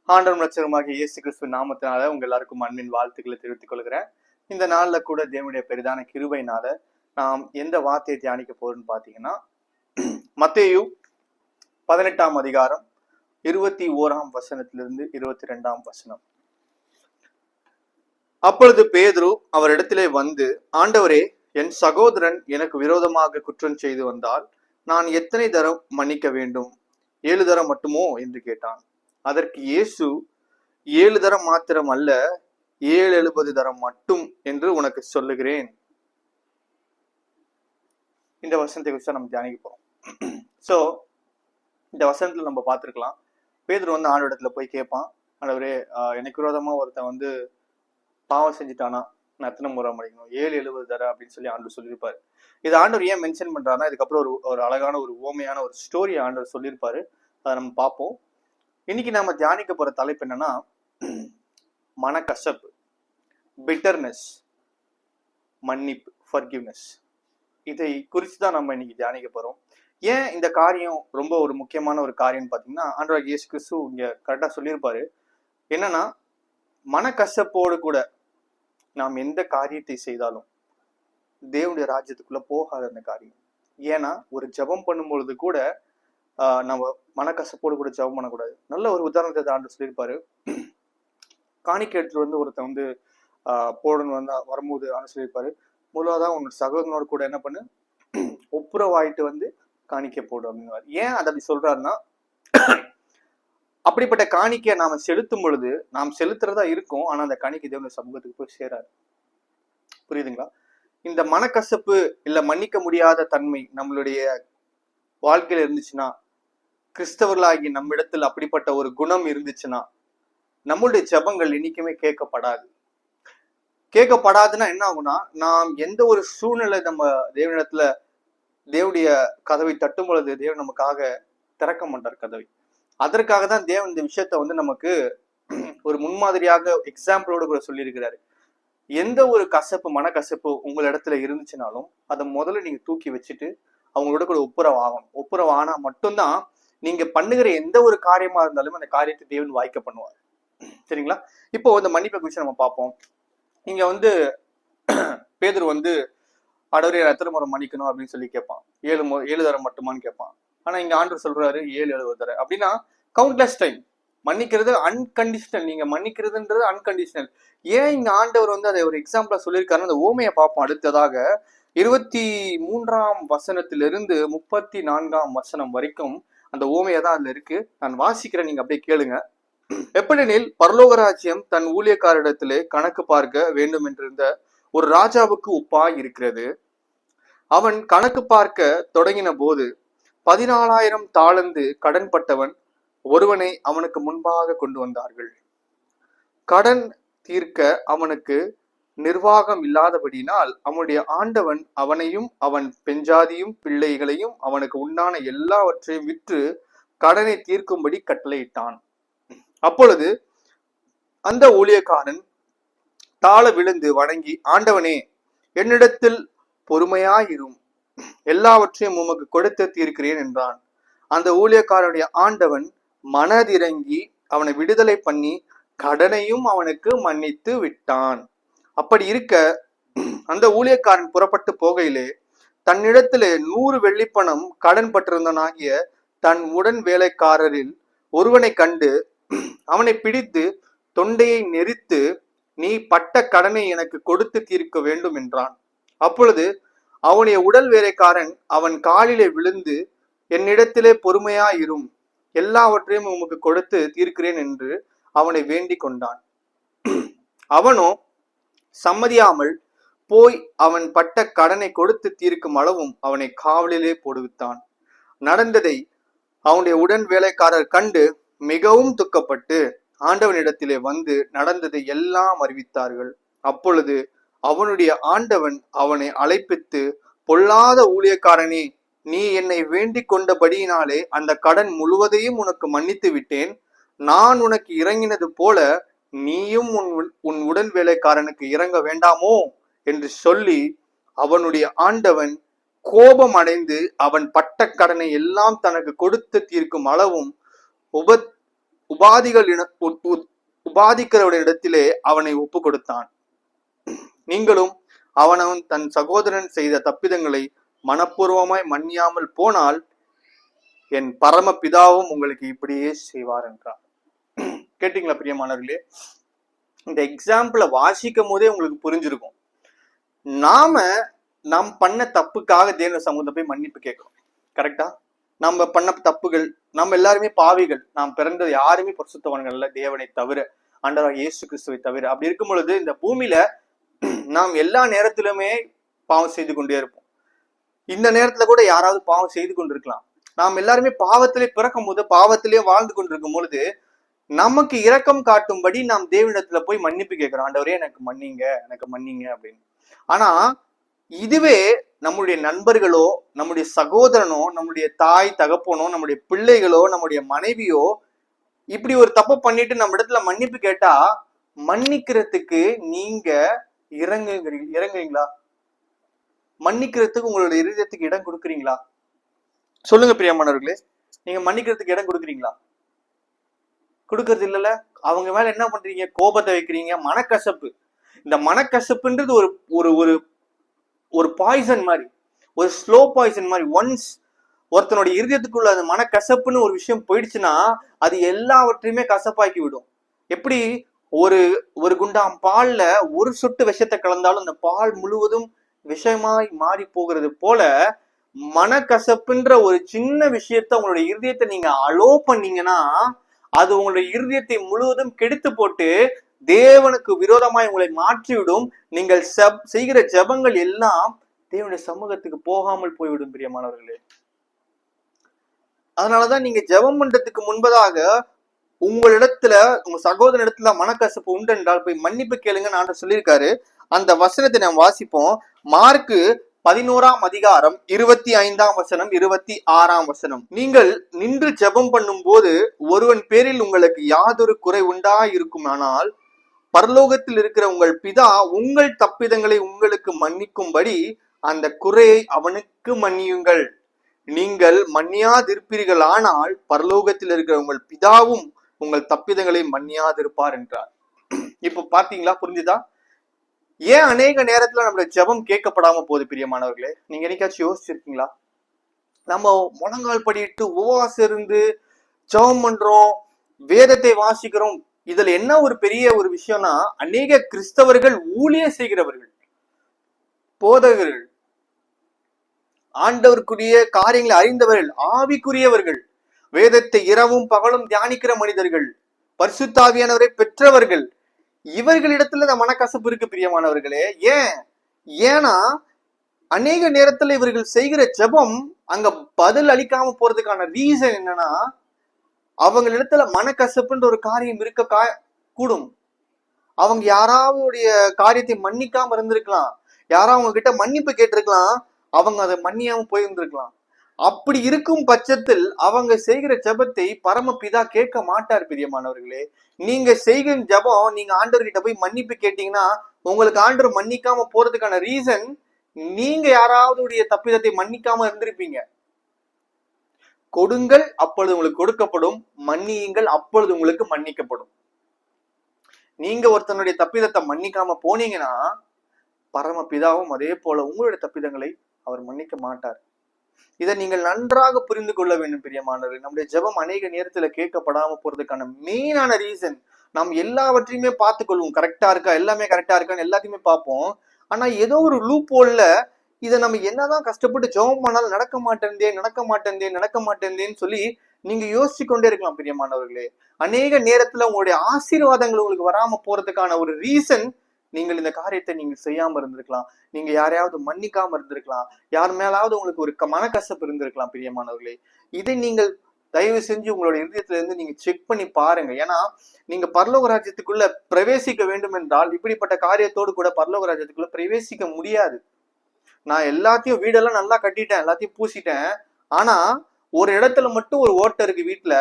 ஆண்டவரும் இரட்சகருமாகிய இயேசு கிறிஸ்துவின் நாமத்தினால உங்க எல்லாருக்கும் அன்பின் வாழ்த்துக்களை தெரிவித்துக் கொள்கிறேன். இந்த நாள்ல கூட தேவனுடைய பெரிதான கிருபையினால நாம் எந்த வார்த்தையை தியானிக்க போறோம்னு பாத்தீங்கன்னா, மத்தேயு 18ஆம் அதிகாரம் 21ஆம் வசனத்திலிருந்து 22ஆம் வசனம். அப்பொழுது பேதுரு அவரிடத்திலே வந்து, ஆண்டவரே, என் சகோதரன் எனக்கு விரோதமாக குற்றம் செய்து வந்தால் நான் எத்தனை தரம் மன்னிக்க வேண்டும்? 7 தரம் மட்டுமோ என்று கேட்டான். அதற்கு இயேசு, 7 தரம் மாத்திரம் அல்ல, 770 தரம் மட்டும் என்று உனக்கு சொல்லுகிறேன். இந்த வசனத்தை குறித்து நம்ம தியானிக்க போறோம். சோ இந்த வசனத்துல நம்ம பார்த்திருக்கலாம், பேதுரு வந்து ஆண்டவரிடத்துல போய் கேட்பான், ஆண்டவரே, எனக்கு விரோதமா ஒருத்தன் வந்து பாவம் செஞ்சுட்டானா நான் எத்தனை முறை மன்னிக்கணும்? 770 தரம் அப்படின்னு சொல்லி ஆண்டவர் சொல்லியிருப்பாரு. இது ஆண்டவர் ஏன் மென்ஷன் பண்றாருன்னா, இதுக்கப்புறம் ஒரு அழகான ஒரு ஓமையான ஒரு ஸ்டோரி ஆண்டவர் சொல்லியிருப்பாரு. அதை நம்ம பார்ப்போம். இன்னைக்கு நாம தியானிக்க போற தலைப்பு என்னன்னா, மனக்கசப்பு, பிட்டர்னஸ், மன்னிப்பு, ஃபர்கிவ்னஸ். இதை குறித்து தான் நம்ம இன்னைக்கு தியானிக்க போறோம். ஏன் இந்த காரியம் ரொம்ப ஒரு முக்கியமான ஒரு காரியம்னு பாத்தீங்கன்னா, ஆண்டவர் இயேசு கிறிஸ்து இங்க கரெக்டா சொல்லியிருப்பாரு. என்னன்னா, மனக்கசப்போடு கூட நாம் எந்த காரியத்தை செய்தாலும் தேவனுடைய ராஜ்யத்துக்குள்ள போகாத அந்த காரியம். ஏன்னா ஒரு ஜெபம் பண்ணும் பொழுது கூட நம்ம மனக்கசப்போடு கூட ஜெபம் பண்ணக்கூடாது. நல்ல ஒரு உதாரணத்தை ஆண்டு சொல்லியிருப்பாரு. காணிக்கை எடுத்துட்டு வந்து ஒருத்தன் வந்து போடணும் வந்து வரும்போது ஆண்டு சொல்லியிருப்பாரு, முதலாவதான் உன்னோட சகோதரனோட கூட என்ன பண்ணு, ஒப்புரவாயிட்டு வந்து காணிக்கை போடு அப்படின்னு. ஏன் அதை அப்படி சொல்றாருன்னா, அப்படிப்பட்ட காணிக்கையை நாம செலுத்தும் பொழுது நாம் செலுத்துறதா இருக்கும், ஆனா அந்த காணிக்கை தேவனுடைய சமூகத்துக்கு போய் சேராது. புரியுதுங்களா? இந்த மனக்கசப்பு இல்ல மன்னிக்க முடியாத தன்மை நம்மளுடைய வாழ்க்கையில இருந்துச்சுன்னா, கிறிஸ்தவர்களாகி நம்மிடத்தில் அப்படிப்பட்ட ஒரு குணம் இருந்துச்சுன்னா, நம்மளுடைய ஜெபங்கள் என்னைக்குமே கேட்கப்படாதுன்னா என்ன ஆகும்னா, நாம் எந்த ஒரு சூழ்நிலை நம்ம தேவனிடத்துல தேவனுடைய கதவை தட்டும் பொழுது தேவன் நமக்காக திறக்க மாட்டார் கதவை. அதற்காக தான் தேவன் இந்த விஷயத்த வந்து நமக்கு ஒரு முன்மாதிரியாக எக்ஸாம்பிளோடு கூட சொல்லியிருக்கிறாரு. எந்த ஒரு கசப்பு, மனக்கசப்பு உங்களிடத்துல இருந்துச்சுனாலும் அதை முதல்ல நீங்க தூக்கி வச்சுட்டு அவங்களோட கூட ஒப்புரவு ஆனா மட்டும்தான் நீங்க பண்ணுகிற எந்த ஒரு காரியமா இருந்தாலும் அந்த காரியத்தை தேவன் வாய்க்க பண்ணுவார். சரிங்களா? இப்போ இந்த மன்னிப்பை குறித்து நம்ம பார்ப்போம். இங்க வந்து பேதுரு வந்து, ஆண்டவரே எத்தனை முறை மன்னிக்கணும் அப்படின்னு சொல்லி கேட்பான். 7 தரம் மட்டுமான்னு கேட்பான். ஆனா இங்க ஆண்டவர் சொல்றாரு 770 தரம். அப்படின்னா கவுண்ட்லெஸ் டைம். மன்னிக்கிறது அன்கண்டிஷனல். நீங்க மன்னிக்கிறதுன்றது அன்கண்டிஷனல். ஏன் இங்க ஆண்டவர் வந்து அதை ஒரு எக்ஸாம்பிளா சொல்லியிருக்காரு, அந்த ஓமையை பார்ப்போம். அடுத்ததாக 23ஆம் வசனத்திலிருந்து 34ஆம் வசனம் வரைக்கும் அந்த ஓமையை தான் அதுல இருக்கு. நான் வாசிக்கிறேன், நீங்க அப்படியே கேளுங்க. எப்படினில், பரலோக ராஜ்யம் தன் ஊழியக்காரிடத்திலே கணக்கு பார்க்க வேண்டும் என்றிருந்த ஒரு ராஜாவுக்கு ஒப்பாய் இருக்கிறது. அவன் கணக்கு பார்க்க தொடங்கின போது 14,000 தாலந்து கடன்பட்டவன் ஒருவனை அவனுக்கு முன்பாக கொண்டு வந்தார்கள். கடன் தீர்க்க அவனுக்கு நிர்வாகம் இல்லாதபடியினால் அவனுடைய ஆண்டவன் அவனையும் அவன் பெஞ்சாதியும் பிள்ளைகளையும் அவனுக்கு உண்டான எல்லாவற்றையும் விற்று கடனை தீர்க்கும்படி கட்டளையிட்டான். அப்பொழுது அந்த ஊழியக்காரன் தாழ விழுந்து வணங்கி, ஆண்டவனே, என்னிடத்தில் பொறுமையாயிரும், எல்லாவற்றையும் உமக்கு கொடுத்து தீர்க்கிறேன் என்றான். அந்த ஊழியக்காரனுடைய ஆண்டவன் மனதிறங்கி அவனை விடுதலை பண்ணி கடனையும் அவனுக்கு மன்னித்து விட்டான். அப்படி இருக்க அந்த ஊழியக்காரன் புறப்பட்டு போகையிலே தன்னிடத்திலே 100 வெள்ளிப்பணம் கடன் பட்டிருந்தனாகிய தன் உடன் வேலைக்காரரில் ஒருவனை கண்டு அவனை பிடித்து தொண்டையை நெரித்து, நீ பட்ட கடனை எனக்கு கொடுத்து தீர்க்க வேண்டும் என்றான். அப்பொழுது அவனுடைய உடல் வேலைக்காரன் அவன் காலிலே விழுந்து, என்னிடத்திலே பொறுமையாயிரும், எல்லாவற்றையும் உமக்கு கொடுத்து தீர்க்கிறேன் என்று அவனை வேண்டிக் கொண்டான். அவனோ சம்மதியாமல் போய் அவன் பட்ட கடனை கொடுத்து தீர்க்கும் அளவும் அவனை காவலிலே போடுவித்தான். நடந்ததை அவனுடைய உடன் வேலைக்காரர் கண்டு மிகவும் துக்கப்பட்டு ஆண்டவனிடத்திலே வந்து நடந்ததை எல்லாம் அறிவித்தார்கள். அப்பொழுது அவனுடைய ஆண்டவன் அவனை அழைப்பித்து, பொல்லாத ஊழியக்காரனே, நீ என்னை வேண்டிக் கொண்டபடியினாலே அந்த கடன் முழுவதையும் உனக்கு மன்னித்து விட்டேன். நான் உனக்கு இறங்கினது போல நீயும் உன் உடன் வேலைக்காரனுக்கு இறங்க வேண்டாமோ என்று சொல்லி அவனுடைய ஆண்டவன் கோபம் அடைந்து அவன் பட்ட கடனை எல்லாம் தனக்கு கொடுத்து தீர்க்கும் அளவும் உபாதிக்கிறவரிடத்திலே அவனை ஒப்பு கொடுத்தான். நீங்களும் அவனவன் தன் சகோதரன் செய்த தப்பிதங்களை மனப்பூர்வமாய் மன்னியாமல் போனால் என் பரம பிதாவும் உங்களுக்கு இப்படியே செய்வார் என்றார். கேட்டீங்களா பிரியமானவர்களே? இந்த எக்ஸாம்பிள வாசிக்கும் போதே உங்களுக்கு புரிஞ்சிருக்கும். நாம் பண்ண தப்புக்காக தேவ சமூகத்தை போய் மன்னிப்பு கேட்கிறோம். கரெக்டா? நம்ம பண்ண தப்புகள், நம்ம எல்லாருமே பாவிகள். நாம் பிறந்தது யாருமே பரிசுத்தவான்கள் இல்ல, தேவனை தவிர, ஆண்டவராகிய இயேசு கிறிஸ்துவை தவிர. அப்படி இருக்கும் பொழுது இந்த பூமியில நாம் எல்லா நேரத்திலுமே பாவம் செய்து கொண்டே இருப்போம். இந்த நேரத்துல கூட யாராவது பாவம் செய்து கொண்டிருக்கலாம். நாம் எல்லாருமே பாவத்திலே பிறக்கும் போது பாவத்திலே வாழ்ந்து கொண்டிருக்கும் பொழுது நமக்கு இரக்கம் காட்டும்படி நாம் தேவனிடத்துல போய் மன்னிப்பு கேட்கிறோம். ஆண்டவரே எனக்கு மன்னிங்க அப்படின்னு. ஆனா இதுவே நம்முடைய நண்பர்களோ, நம்முடைய சகோதரனோ, நம்முடைய தாய் தகப்பனோ, நம்முடைய பிள்ளைகளோ, நம்முடைய மனைவியோ இப்படி ஒரு தப்பு பண்ணிட்டு நம்ம இடத்துல மன்னிப்பு கேட்டா மன்னிக்கிறதுக்கு நீங்க இறங்குறீங்களா? மன்னிக்கிறதுக்கு உங்களுடைய இருதயத்துக்கு இடம் கொடுக்குறீங்களா? சொல்லுங்க பிரியமானவர்களே, நீங்க மன்னிக்கிறதுக்கு இடம் கொடுக்குறீங்களா? கொடுக்கறது இல்லைல்ல. அவங்க மேல என்ன பண்றீங்க? கோபத்தை வைக்கிறீங்க. மனக்கசப்பு. இந்த மனக்கசப்புன்றது ஒரு ஒரு ஒரு ஒரு பாய்சன் மாதிரி, ஒரு ஸ்லோ பாய்சன் மாதிரி. ஒன்ஸ் ஒருத்தனுடைய இருதயத்துக்குள்ள அந்த மனக்கசப்புன்னு ஒரு விஷயம் போயிடுச்சுன்னா அது எல்லாவற்றையுமே கசப்பாக்கி விடும். எப்படி ஒரு குண்டாம் பால்ல ஒரு சொட்டு விஷத்தை கலந்தாலும் அந்த பால் முழுவதும் விஷமாய் மாறி போகிறது போல மனக்கசப்புன்ற ஒரு சின்ன விஷயத்த உங்களுடைய இருதயத்தை நீங்க அலோ பண்ணீங்கன்னா அது உங்களுடைய இருதயத்தை முழுவதும் கெடுத்து போட்டு தேவனுக்கு விரோதமாய் உங்களை மாற்றிவிடும். நீங்கள் செய்கிற ஜெபங்கள் எல்லாம் தேவனுடைய சமூகத்துக்கு போகாமல் போய்விடும் பிரியமானவர்களே. அதனாலதான் நீங்க ஜெபம் பண்றதுக்கு முன்பதாக உங்களிடத்துல, உங்க சகோதர இடத்துல மனக்கசப்பு உண்டு என்றால் போய் மன்னிப்பு கேளுங்க நான் சொல்லியிருக்காரு. அந்த வசனத்தை நாம் வாசிப்போம். மார்க்கு 11ஆம் அதிகாரம் 25ஆம் வசனம் 26ஆம் வசனம். நீங்கள் நின்று ஜெபம் பண்ணும் போது ஒருவன் பேரில் உங்களுக்கு யாதொரு குறை உண்டாயிருக்குமானால் பரலோகத்தில் இருக்கிற உங்கள் பிதா உங்கள் தப்பிதங்களை உங்களுக்கு மன்னிக்கும்படி அந்த குறையை அவனுக்கு மன்னியுங்கள். நீங்கள் மன்னியாதிருப்பீர்கள் ஆனால் பரலோகத்தில் இருக்கிற உங்கள் பிதாவும் உங்கள் தப்பிதங்களை மன்னியாதிருப்பார் என்றார். இப்ப பாத்தீங்களா? புரிஞ்சுதா? ஏன் அநேக நேரத்துல நம்மளுடைய ஜெபம் கேட்கப்படாம போகுது பிரியமானவர்களே? நீங்க என்னைக்காச்சும் யோசிச்சிருக்கீங்களா? நம்ம முழங்கால் படிட்டு உபவாசம் இருந்து ஜெபம் பண்றோம், வேதத்தை வாசிக்கிறோம். இதுல என்ன ஒரு பெரிய ஒரு விஷயம்னா, அநேக கிறிஸ்தவர்கள் ஊழியம் செய்கிறவர்கள், போதகர்கள், ஆண்டவருக்குரிய காரியங்களை அறிந்தவர்கள், ஆவிக்குரியவர்கள், வேதத்தை இரவும் பகலும் தியானிக்கிற மனிதர்கள், பரிசுத்தாவியானவரை பெற்றவர்கள், இவர்களிடத்துல இந்த மனக்கசப்பு இருக்கு பிரியமானவர்களே. ஏன்னா அநேக நேரத்துல இவர்கள் செய்கிற ஜெபம் அங்க பதில் அளிக்காம போறதுக்கான ரீசன் என்னன்னா, அவங்களிடத்துல மனக்கசப்புன்ற ஒரு காரியம் இருக்க கூடும். அவங்க யாராவது காரியத்தை மன்னிக்காம இருந்திருக்கலாம், யாராவது அவங்க கிட்ட மன்னிப்பு கேட்டிருக்கலாம், அவங்க அதை மன்னியாம போயிருந்திருக்கலாம். அப்படி இருக்கும் பட்சத்தில் அவங்க செய்கிற ஜெபத்தை பரமபிதா கேட்க மாட்டார் பிரியமானவர்களே. நீங்க செய்கிற ஜெபம், நீங்க ஆண்டவர்கிட்ட போய் மன்னிப்பு கேட்டீங்கன்னா உங்களுக்கு ஆண்டவர் மன்னிக்காம போறதுக்கான ரீசன், நீங்க யாராவது தப்பிதத்தை மன்னிக்காம இருந்திருப்பீங்க. கொடுங்கள் அப்பொழுது உங்களுக்கு கொடுக்கப்படும், மன்னியுங்கள் அப்பொழுது உங்களுக்கு மன்னிக்கப்படும். நீங்க ஒருத்தனுடைய தப்பிதத்தை மன்னிக்காம போனீங்கன்னா பரமபிதாவும் அதே போல உங்களுடைய தப்பிதங்களை அவர் மன்னிக்க மாட்டார். இதை நீங்கள் நன்றாக புரிந்து கொள்ள வேண்டும் பிரியமானவர்கள். நம்முடைய ஜெபம் அநேக நேரத்துல கேட்கப்படாம போறதுக்கான மெயினான ரீசன், நாம் எல்லாவற்றையுமே பார்த்துக் கொள்வோம். கரெக்டா இருக்கா, எல்லாமே கரெக்டா இருக்கான்னு எல்லாத்தையுமே பார்ப்போம். ஆனா ஏதோ ஒரு லூப் ஹோல்ல இதை நம்ம என்னதான் கஷ்டப்பட்டு ஜெபம் பண்ணாலும் நடக்க மாட்டேந்தேன்னு சொல்லி நீங்க யோசிச்சு கொண்டே இருக்கலாம் பிரியமானவர்களே. அநேக நேரத்துல உங்களுடைய ஆசீர்வாதங்கள் உங்களுக்கு வராம போறதுக்கான ஒரு ரீசன், நீங்கள் இந்த காரியத்தை நீங்க செய்யாம இருந்திருக்கலாம், நீங்க யாரையாவது மன்னிக்காம இருந்திருக்கலாம், யார் மேலாவது உங்களுக்கு ஒரு மனக்கசப்பு இருந்திருக்கலாம் பிரியமானவர்களே. இதை நீங்கள் தயவு செஞ்சு உங்களுடைய இதயத்துல இருந்து நீங்க செக் பண்ணி பாருங்க. ஏன்னா நீங்க பரலோக ராஜ்யத்துக்குள்ள பிரவேசிக்க வேண்டும் என்றால் இப்படிப்பட்ட காரியத்தோடு கூட பரலோக ராஜ்யத்துக்குள்ள பிரவேசிக்க முடியாது. நான் எல்லாத்தையும் வீடெல்லாம் நல்லா கட்டிட்டேன், எல்லாத்தையும் பூசிட்டேன், ஆனா ஒரு இடத்துல மட்டும் ஒரு ஓட்டை இருக்கு வீட்டுல,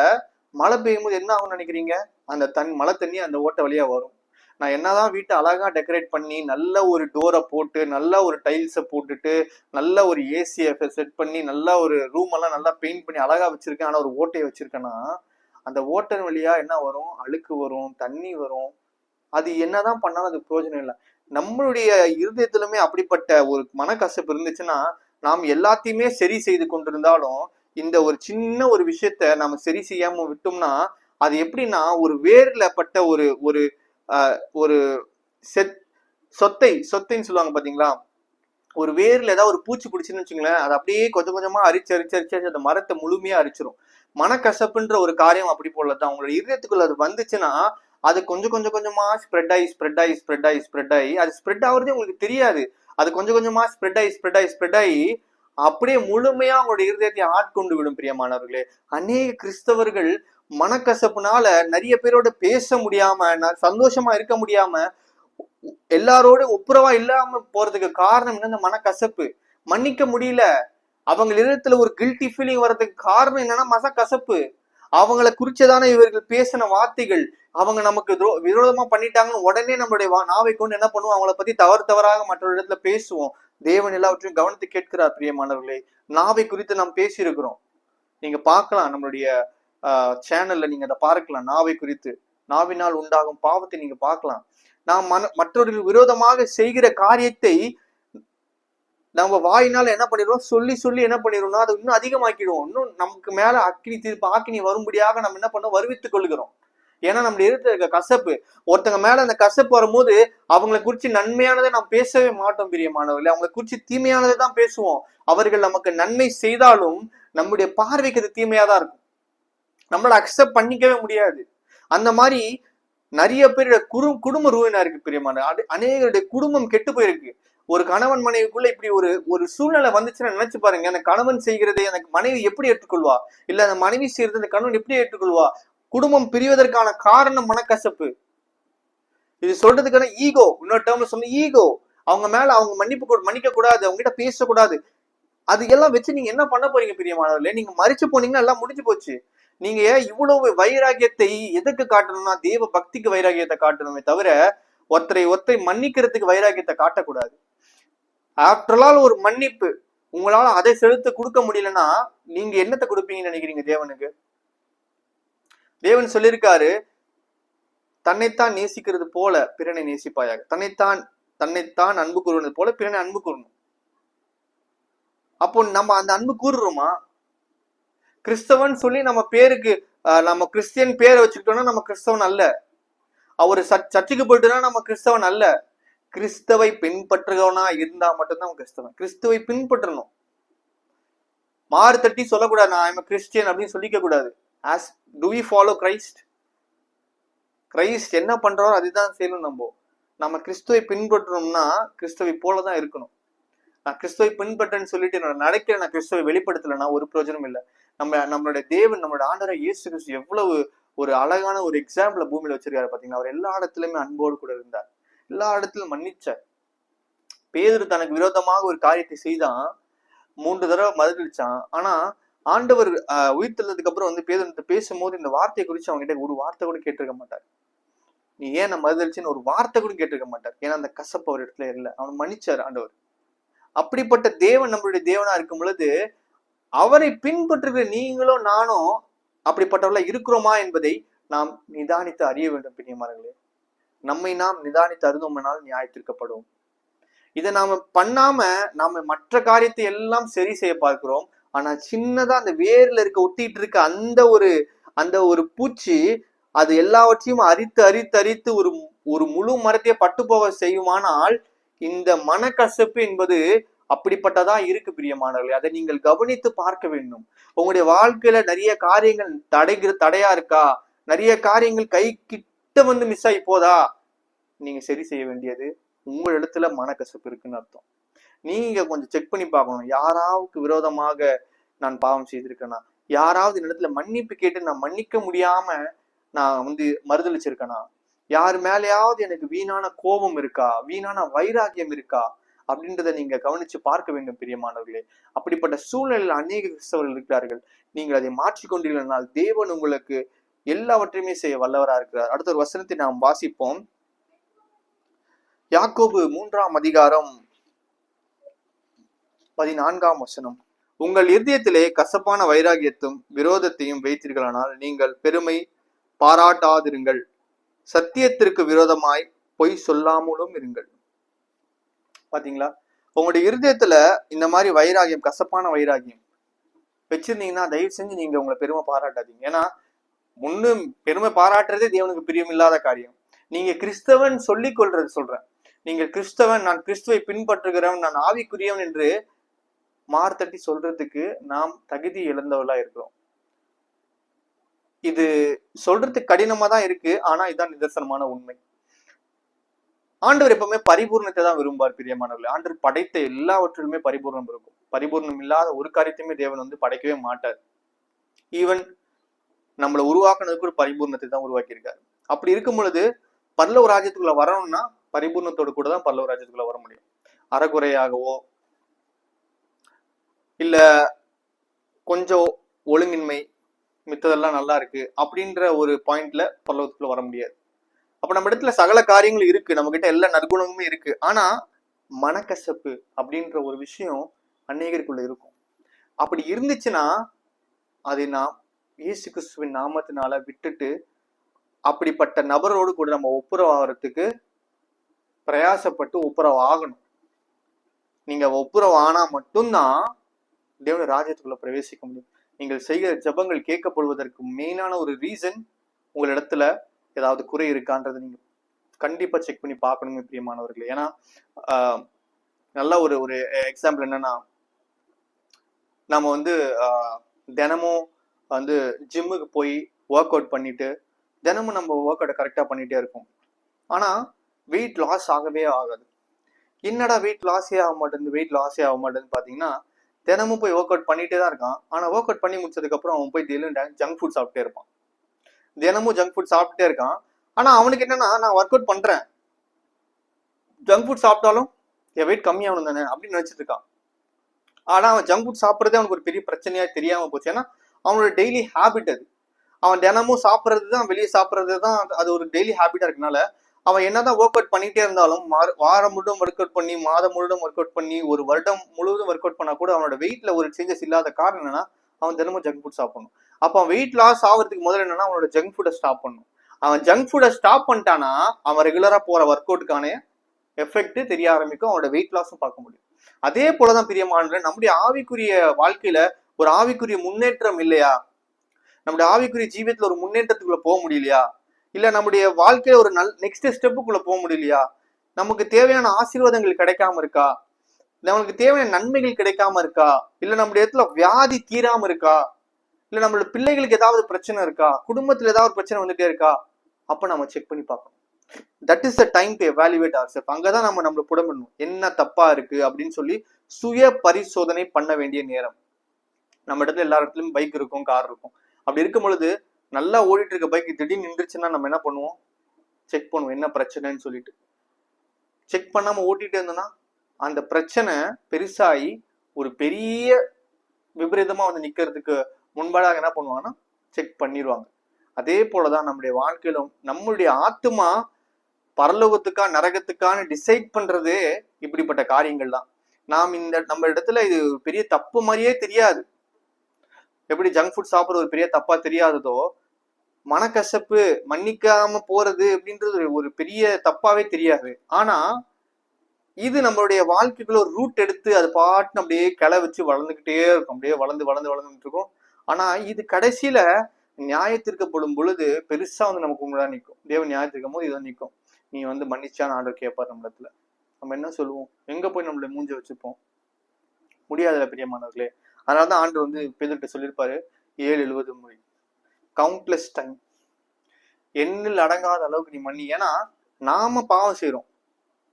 மழை பெய்யும் போது என்ன ஆகும்னு நினைக்கிறீங்க? அந்த மழை தண்ணி அந்த ஓட்டை வழியா வரும். நான் என்னதான் வீட்டை அழகா டெக்கரேட் பண்ணி நல்ல ஒரு டோரை போட்டு நல்ல ஒரு டைல்ஸை போட்டுட்டு நல்ல ஒரு ஏசியை செட் பண்ணி நல்ல ஒரு ரூம் எல்லாம் நல்லா பெயிண்ட் பண்ணி அழகா வச்சிருக்கேன், ஆனா ஒரு ஓட்டையை வச்சிருக்கேன்னா அந்த ஓட்டர் வழியா என்ன வரும்? அழுக்கு வரும், தண்ணி வரும். அது என்னதான் பண்ணாலும் அது பிரயோஜனம் இல்லை. நம்மளுடைய இருதயத்திலுமே அப்படிப்பட்ட ஒரு மனக்கசப்பு இருந்துச்சுன்னா, நாம் எல்லாத்தையுமே சரி செய்து கொண்டிருந்தாலும் இந்த ஒரு சின்ன ஒரு விஷயத்த நாம சரி செய்யாம விட்டோம்னா, அது எப்படின்னா ஒரு வேர்ல பட்ட ஒரு ஒரு ஒரு சொத்தைன்னு சொல்லுவாங்க பாத்தீங்களா? ஒரு வேர்ல ஏதாவது ஒரு பூச்சி பிடிச்சுன்னு வச்சுங்களேன், அது அப்படியே கொஞ்சம் கொஞ்சமா அரிச்சு அந்த மரத்தை முழுமையா அரிச்சிரும். மனக்கசப்புன்ற ஒரு காரியம் அப்படி போலதான். உங்களோட இதயத்துக்குள்ள அது வந்துச்சுன்னா, அது கொஞ்சம் கொஞ்சம் கொஞ்சமா ஸ்ப்ரெட் ஆகி அது ஸ்ப்ரெட் ஆகுறதே உங்களுக்கு தெரியாது. அது கொஞ்சம் கொஞ்சமா ஸ்ப்ரெட் ஆகி அப்படியே முழுமையா உங்களுடைய இருதயத்தை ஆட்கொண்டு விடும். பிரியமானவர்களே, அநேக கிறிஸ்தவர்கள் மனக்கசப்புனால நிறைய பேரோட பேச முடியாம, சந்தோஷமா இருக்க முடியாம, எல்லாரோட ஒப்புரவா இல்லாம போறதுக்கு காரணம் என்ன? இந்த மனக்கசப்பு. மன்னிக்க முடியல. அவங்க இதயத்துல ஒரு கில்ட்டி ஃபீலிங் வர்றதுக்கு காரணம் என்னன்னா மனக்கசப்பு. அவங்கள குறிச்சதான இவர்கள் பேசின வார்த்தைகள், அவங்க நமக்கு விரோதமா பண்ணிட்டாங்கன்னு உடனே நம்மளுடைய நாவை கொண்டு என்ன பண்ணுவோம்? அவங்கள பத்தி தவறாக மற்றொரு இடத்துல பேசுவோம். தேவன் எல்லாவற்றையும் கவனித்து கேட்கிறார். பிரியமானவர்களே, நாவை குறித்து நாம் பேசி இருக்கிறோம். நீங்க பார்க்கலாம், நம்மளுடைய சேனல்ல நீங்க அதை பார்க்கலாம். நாவை குறித்து, நாவினால் உண்டாகும் பாவத்தை நீங்க பார்க்கலாம். நாம் மற்றவர்கள் விரோதமாக செய்கிற காரியத்தை நம்ம வாயினால என்ன பண்ணிடுவோம்? சொல்லி என்ன பண்ணிடுவோம்னா அதை இன்னும் அதிகமாக்கிடுவோம். இன்னும் நமக்கு மேல ஆக்கினி வரும்படியாக நம்ம என்ன பண்ணோம்? வருவித்துக் கொள்கிறோம். ஏன்னா நம்ம இருக்க கசப்பு, ஒருத்தங்க மேல அந்த கசப்பு வரும்போது அவங்களை குறிச்சு நன்மையானதை நாம் பேசவே மாட்டோம். பிரியமானவர்களே, அவங்களை குறிச்சு தீமையானதை தான் பேசுவோம். அவர்கள் நமக்கு நன்மை செய்தாலும் நம்முடைய பார்வைக்கு அது தீமையாதான் இருக்கும். நம்மளால அக்செப்ட் பண்ணிக்கவே முடியாது. அந்த மாதிரி நிறைய பேருடைய குடும்ப ரூவினா இருக்கு. பிரியமான அநேகருடைய குடும்பம் கெட்டு போயிருக்கு. ஒரு கணவன் மனைவிக்குள்ள இப்படி ஒரு சூழ்நிலை வந்துச்சுன்னா நினைச்சு பாருங்க, அந்த கணவன் செய்கிறதை எனக்கு மனைவி எப்படி ஏற்றுக்கொள்வா? இல்ல அந்த மனைவி செய்யறது அந்த கணவன் எப்படி ஏற்றுக்கொள்வா? குடும்பம் பிரிவதற்கான காரணம் மனக்கசப்பு. இது சொல்றதுக்கான ஈகோ. இன்னொரு டேர்ம்ல சொன்ன ஈகோ. அவங்க மேல அவங்க மன்னிக்க கூடாது, அவங்க கிட்ட பேசக்கூடாது. அது எல்லாம் வச்சு நீங்க என்ன பண்ண போறீங்க? பிரியமானவர்களே, நீங்க மறிச்சு போனீங்கன்னா எல்லாம் முடிஞ்சு போச்சு. நீங்க இவ்வளவு வைராகியத்தை எதுக்கு காட்டணும்னா தேவ பக்திக்கு வைராகியத்தை காட்டணுமே தவிர ஒருத்தரை மன்னிக்கிறதுக்கு வைராகியத்தை காட்டக்கூடாது. ஆஃப்டர் ஆல் ஒரு மன்னிப்பு உங்களால அதை செலுத்த கொடுக்க முடியலன்னா நீங்க என்னத்தை கொடுப்பீங்கன்னு நினைக்கிறீங்க தேவனுக்கு? தேவன் சொல்லியிருக்காரு, தன்னைத்தான் நேசிக்கிறது போல பிறனை நேசிப்பாயாக. தன்னைத்தான் அன்பு கூறுவது போல பிறனை அன்பு கூறணும். அப்போ நம்ம அந்த அன்பு கூறுறோமா? கிறிஸ்தவன் சொல்லி நம்ம பேருக்கு நம்ம கிறிஸ்டியன் பேரை வச்சுக்கிட்டோம்னா நம்ம கிறிஸ்தவன் அல்ல. அவரு சர்ச்சுக்கு போயிட்டுனா நம்ம கிறிஸ்தவன் அல்ல. கிறிஸ்தவை பின்பற்றுகிறவனா இருந்தா மட்டும்தான் கிறிஸ்தவன். கிறிஸ்துவை பின்பற்றணும். மாறு தட்டி சொல்லக்கூடாது, நான் ஐம் கிறிஸ்டியன் அப்படின்னு சொல்லிக்க கூடாது. As do we follow Christ? Christ என்ன பண்றாரோ அதுதான் செய்யணும். நம்ம கிறிஸ்துவை பின்பற்றணும்னா கிறிஸ்துவை போலதான் இருக்கணும். நான் கிறிஸ்துவை பின்பற்றேன்னு சொல்லிட்டு நடக்கிறேன், நான் கிறிஸ்துவை வெளிப்படுத்தலைன்னா ஒரு பிரயோஜனம் இல்லை. நம்மளுடைய தேவன், நம்மளோட ஆண்டவராகிய இயேசு கிறிஸ்து எவ்வளவு ஒரு அழகான ஒரு எக்ஸாம்பிள பூமியில வச்சிருக்காரு பாத்தீங்கன்னா. அவர் எல்லா இடத்துலயுமே அன்போடு கூட இருந்தார். எல்லா இடத்திலும் மன்னிச்சார். பேதுரு தனக்கு விரோதமாக ஒரு காரியத்தை செய்தான், 3 தடவை மறுதளிச்சான். ஆனா ஆண்டவர் உயிர்த்தெழுந்ததுக்கு அப்புறம் பேதுரு பேசும்போது இந்த வார்த்தையை குறிச்சு அவங்க கிட்ட ஒரு வார்த்தை கூட கேட்டிருக்க மாட்டார். நீ ஏன் நான் மறுதளிச்சுன்னு ஒரு வார்த்தை கூட கேட்டிருக்க மாட்டார். ஏன்னா அந்த கசப்பு அவர் இடத்துல இல்லை. அவன் மன்னிச்சார் ஆண்டவர். அப்படிப்பட்ட தேவன் நம்மளுடைய தேவனா இருக்கும் பொழுது அவரை பின்பற்றுகிற நீங்களும் நானும் அப்படிப்பட்டவர்களா இருக்கிறோமா என்பதை நாம் நிதானித்து அறிய வேண்டும். பிரியமானவர்களே, நம்மை நாம் நிதானித்து அறிந்தோம்னால் நியாயத்திற்கப்படும். இதை நாம பண்ணாம நாம மற்ற காரியத்தை எல்லாம் சரி செய்ய பார்க்கிறோம். ஆனா சின்னதா அந்த வேர்ல ஒட்டிட்டு இருக்க அந்த ஒரு பூச்சி அது எல்லாவற்றையும் அரித்து ஒரு முழு மரத்தையே பட்டு போக செய்யுமானால் இந்த மனக்கசப்பு என்பது அப்படிப்பட்டதா இருக்கு. பிரியமானவர்களே, அதை நீங்கள் கவனித்து பார்க்க வேண்டும். உங்களுடைய வாழ்க்கையில நிறைய காரியங்கள் தடையா இருக்கா? நிறைய காரியங்கள் கை கிட்ட மிஸ் ஆகி போதா? நீங்க சரி செய்ய வேண்டியது உங்க இடத்துல மனக்கசப்பு இருக்குன்னு அர்த்தம். நீங்க கொஞ்சம் செக் பண்ணி பார்க்கணும். யாராவுக்கு விரோதமாக நான் பாவம் செய்திருக்கேனா? யாராவது இந்த இடத்துல மன்னிப்பு கேட்டு நான் மன்னிக்க முடியாம நான் மறுதளிச்சிருக்கேனா? யார் மேலேயாவது எனக்கு வீணான கோபம் இருக்கா? வீணான வைராகியம் இருக்கா? அப்படின்றத நீங்க கவனிச்சு பார்க்க வேண்டும். பிரியமானவர்களே, அப்படிப்பட்ட சூழ்நிலையில் அநேக கிறிஸ்தவர்கள் இருக்கிறார்கள். நீங்கள் அதை மாற்றிக்கொண்டீர்களால் தேவன் உங்களுக்கு எல்லாவற்றையுமே செய்ய வல்லவரா இருக்கிறார். அடுத்த ஒரு வசனத்தை நாம் வாசிப்போம். யாக்கோபு 3 அதிகாரம் 14 வசனம். உங்கள் இருதயத்திலே கசப்பான வைராகியத்தும் விரோதத்தையும் வைத்தீர்களானால் நீங்கள் பெருமை பாராட்டாதிருங்கள். சத்தியத்திற்கு விரோதமாய் பொய் சொல்லாமலும் இருங்கள். பாத்தீங்களா? உங்களுடைய இருதயத்துல இந்த மாதிரி வைராகியம், கசப்பான வைராகியம் வச்சிருந்தீங்கன்னா தயவு செஞ்சு நீங்க உங்களை பெருமை பாராட்டாதீங்க. ஏன்னா முன்னும் பெருமை பாராட்டுறதே தேவனுக்கு பிரியம் இல்லாத காரியம். நீங்க கிறிஸ்தவன் சொல்லிக் கொள்றது சொல்றேன். நீங்கள் கிறிஸ்தவன், நான் கிறிஸ்துவை பின்பற்றுகிறவன், நான் ஆவிக்குரியவன் என்று மார்த்தட்டி சொல்றதுக்கு நாம் தகுதி இழந்தவர்களா இருக்கிறோம். இது சொல்றதுக்கு கடினமா தான் இருக்கு. ஆனா இதுதான் நிதர்சனமான உண்மை. ஆண்டவர் எப்பவுமே பரிபூர்ணத்தை தான் விரும்பார் பிரியமானவர்கள். ஆண்டவர் படைத்த எல்லாவற்றிலுமே பரிபூர்ணம் இருக்கும். பரிபூர்ணம் இல்லாத ஒரு காரியத்தையுமே தேவன் படைக்கவே மாட்டார். ஈவன் நம்மளை உருவாக்குனதுக்கு ஒரு பரிபூர்ணத்தை தான் உருவாக்கி இருக்காரு. அப்படி இருக்கும் பொழுது பரலோக ராஜ்யத்துக்குள்ள வரணும்னா பரிபூர்ணத்தோடு கூட தான் பரலோக ராஜ்யத்துக்குள்ள வர முடியும். அறகுறையாகவோ இல்ல கொஞ்சம் ஒழுங்கின்மை, மித்ததெல்லாம் நல்லா இருக்கு அப்படின்ற ஒரு பாயிண்ட்ல பரலோகத்துக்குள்ள வர முடியாது. அப்ப நம்ம இடத்துல சகல காரியங்களும் இருக்கு, நம்ம கிட்ட எல்லா நற்குணமுமே இருக்கு. ஆனா மனக்கசப்பு அப்படின்ற ஒரு விஷயம் அநேகருக்குள்ள இருக்கும். அப்படி இருந்துச்சுன்னா அதை நாம் இயேசு கிறிஸ்துவின் நாமத்தினால விட்டுட்டு அப்படிப்பட்ட நபரோடு கூட நம்ம ஒப்புரவாகிறதுக்கு பிரயாசப்பட்டு ஒப்புரவு ஆகணும். நீங்க ஒப்புரவு ஆனா மட்டும்தான் தேவனுடைய ராஜ்யத்துக்குள்ள பிரவேசிக்க முடியும். நீங்கள் செய்கிற ஜெபங்கள் கேட்கப்படுவதற்கு மெயினான ஒரு ரீசன் உங்களிடத்துல ஏதாவது குறை இருக்கான்றதை நீங்க கண்டிப்பா செக் பண்ணி பார்க்கணுமே பிரியமானவர்களே. ஏன்னா நல்ல ஒரு ஒரு எக்ஸாம்பிள் என்னன்னா, நம்ம தினமும் ஜிம்முக்கு போய் ஒர்க் அவுட் பண்ணிட்டு தினமும் நம்ம ஒர்க் அவுட்டை கரெக்டா பண்ணிட்டே இருக்கோம். ஆனா வெயிட் லாஸ் ஆகவே ஆகாது. என்னடா வெயிட் லாஸே ஆக மாட்டேன்னு பாத்தீங்கன்னா, தினமும் போய் ஒர்க் அவுட் பண்ணிட்டே தான் இருக்கான். ஆனா ஒர்க் அவுட் பண்ணி முடிச்சதுக்கு அப்புறம் அவன் போய் டெய்லியும் ஜங்க் ஃபுட் சாப்பிட்டே இருப்பான். தினமும் ஜங்க் ஃபுட் சாப்பிட்டுட்டே இருக்கான். ஆனா அவனுக்கு என்னன்னா, நான் ஒர்க் அவுட் பண்றேன், ஜங்க் ஃபுட் சாப்பிட்டாலும் என் வெயிட் கம்மியாகணும் தானே அப்படின்னு நினைச்சிட்டு இருக்கான். ஆனா அவன் ஜங்க் ஃபுட் சாப்பிட்றதே அவனுக்கு ஒரு பெரிய பிரச்சனையா தெரியாம போச்சு. ஏன்னா அவனோட டெய்லி ஹேபிட் அது. அவன் தினமும் சாப்பிட்றது தான், வெளியே சாப்பிட்றது தான், அது ஒரு டெய்லி ஹேபிட்டா இருக்கனால அவன் என்னதான் ஒர்க் அவுட் பண்ணிட்டே இருந்தாலும் வாரம் முழுவதும் ஒர்க் அவுட் பண்ணி, மாதம் முழுவதும் ஒர்க் அவுட் பண்ணி, ஒரு வருடம் முழுவதும் ஒர்க் அவுட் பண்ணா கூட அவனோட வெயிட்ல ஒரு சேஞ்சஸ் இல்லாத காரணம் என்னன்னா, அவன் தினமும் ஜங்க் ஃபுட் சாப்பிடணும். அப்போ அவன் வெயிட் லாஸ் ஆகிறதுக்கு முதல்ல என்னன்னா அவனோட ஜங்க் ஃபுட்டை ஸ்டாப் பண்ணணும். அவன் ஜங்க் ஃபுட்டை ஸ்டாப் பண்ணிட்டானா அவன் ரெகுலரா போற ஒர்க் அவுட்டுக்கான எஃபெக்ட் தெரிய ஆரம்பிக்கும், அவனோட வெயிட் லாஸும் பார்க்க முடியும். அதே போலதான் பிரியமானவர்களே, நம்முடைய ஆவிக்குரிய வாழ்க்கையில ஒரு ஆவிக்குரிய முன்னேற்றம் இல்லையா, நம்முடைய ஆவிக்குரிய ஜீவியத்துல ஒரு முன்னேற்றத்துக்குள்ள போக முடியலையா, இல்ல நம்முடைய வாழ்க்கையில ஒரு நெக்ஸ்ட் ஸ்டெப்புக்குள்ள போக முடியலையா, நமக்கு தேவையான ஆசீர்வாதங்கள் கிடைக்காம இருக்கா, நமக்கு தேவையான நன்மைகள் கிடைக்காம இருக்கா, இல்ல நம்முடைய இடத்துல வியாதி தீராம இருக்கா, இல்ல நம்மளோட பிள்ளைகளுக்கு ஏதாவது பிரச்சனை இருக்கா, குடும்பத்துல ஏதாவது பிரச்சனை வந்துட்டே இருக்கா, அப்ப நம்ம செக் பண்ணி பார்க்கணும். That is the time to evaluate our self. அங்கதான் நம்மள புடம்பணும், என்ன தப்பா இருக்கு அப்படின்னு சொல்லி சுய பரிசோதனை பண்ண வேண்டிய நேரம். நம்ம இடத்துல எல்லா இடத்துலயும் பைக் இருக்கும், கார் இருக்கும். அப்படி இருக்கும் பொழுது நல்லா ஓடிட்டு இருக்க பைக் திடீர்னு நின்றுச்சுன்னா நம்ம என்ன பண்ணுவோம், செக் பண்ணுவோம் என்ன பிரச்சனைன்னு சொல்லிட்டு. செக் பண்ணாம ஓட்டிட்டு இருந்தோம்னா அந்த பிரச்சனை பெருசாகி ஒரு பெரிய விபரீதமா நிக்கிறதுக்கு முன்பதாக என்ன பண்ணுவாங்கன்னா செக் பண்ணிடுவாங்க. அதே போலதான் நம்முடைய வாழ்க்கையிலும் நம்மளுடைய ஆத்துமா பரலோகத்துக்கா நரகத்துக்கான டிசைட் பண்றதே இப்படிப்பட்ட காரியங்கள் தான். நாம் நம்ம இடத்துல இது பெரிய தப்பு மாதிரியே தெரியாது. எப்படி ஜங்க் ஃபுட் சாப்பிட்றது ஒரு பெரிய தப்பா தெரியாததோ, மனக்கசப்பு, மன்னிக்காம போறது அப்படின்றது ஒரு பெரிய தப்பாவே தெரியாது. ஆனா இது நம்மளுடைய வாழ்க்கைக்குள்ள ஒரு ரூட் எடுத்து அது பாட்டு அப்படியே கிளை வச்சு வளர்ந்துகிட்டே இருக்கும், அப்படியே வளர்ந்துட்டு இருக்கும். ஆனா இது கடைசியில நியாயத்திற்கப்படும் பொழுது பெருசா நமக்கு முன்னாடி நிற்கும். தேவன் நியாயத்திற்கும் போது இதான் நிற்கும். நீ மன்னிச்சான்னு ஆண்டவர் கேட்பார் நம்ம இடத்துல. நம்ம என்ன சொல்லுவோம், எங்க போய் நம்மள மூஞ்ச வச்சுப்போம்? முடியாதுல பிரியமானவர்களே. அதனாலதான் ஆண்டவர் பேதுருட்ட சொல்லியிருப்பாரு 7-70 முறை, கவுண்ட்லெஸ் டைம், எண்ணில் அடங்காத அளவுக்கு நீ மன்னி. ஏன்னா நாம பாவம் செய்யறோம்.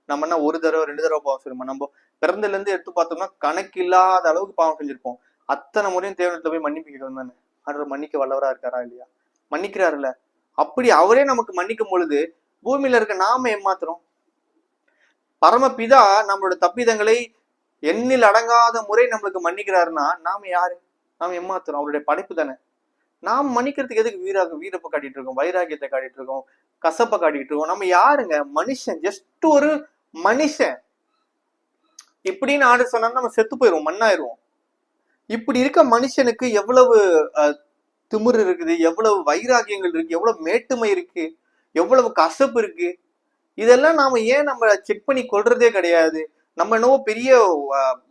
நம்ம என்ன ஒரு தடவை 2 தடவை பாவம் செய்யறோம்? நம்ம பிறந்தல இருந்து எடுத்து பார்த்தோம்னா கணக்கு இல்லாத அளவுக்கு பாவம் செஞ்சிருப்போம். அத்தனை முறையும் தேவனத்துல போய் மன்னிப்பு கேட்கணும் தானே. ஆண்டவர் மன்னிக்க வல்லவரா இருக்காரா இல்லையா? மன்னிக்கிறாருல்ல. அப்படி அவரே நமக்கு மன்னிக்கும் பொழுது பூமியில இருக்க நாம ஏமாத்துறோம். பரமபிதா நம்மளோட தப்பிதங்களை எண்ணில் அடங்காத முறை நம்மளுக்கு மன்னிக்கிறாருன்னா நாம யாரு? நாம ஏமாத்துறோம். அவருடைய படைப்பு தானே. நாம் மன்னிக்கிறதுக்கு எதுக்கு வீரப்ப காட்டிட்டு இருக்கோம், வைராகியத்தை காட்டிட்டு இருக்கோம், கசப்பை காட்டிட்டு இருக்கோம்? நம்ம யாருங்க? மனுஷன், ஜஸ்ட் ஒரு மனுஷன். இப்படின்னு ஆண்டு சொன்னா நம்ம செத்து போயிடுவோம், மண்ணாயிருவோம். இப்படி இருக்க மனுஷனுக்கு எவ்வளவு திமிரு இருக்குது, எவ்வளவு வைராகியங்கள் இருக்கு, எவ்வளவு மேட்டுமை இருக்கு, எவ்வளவு கசப்பு இருக்கு. இதெல்லாம் நாம ஏன் நம்ம செக் பண்ணி கொள்றதே கிடையாது. நம்ம என்னவோ பெரிய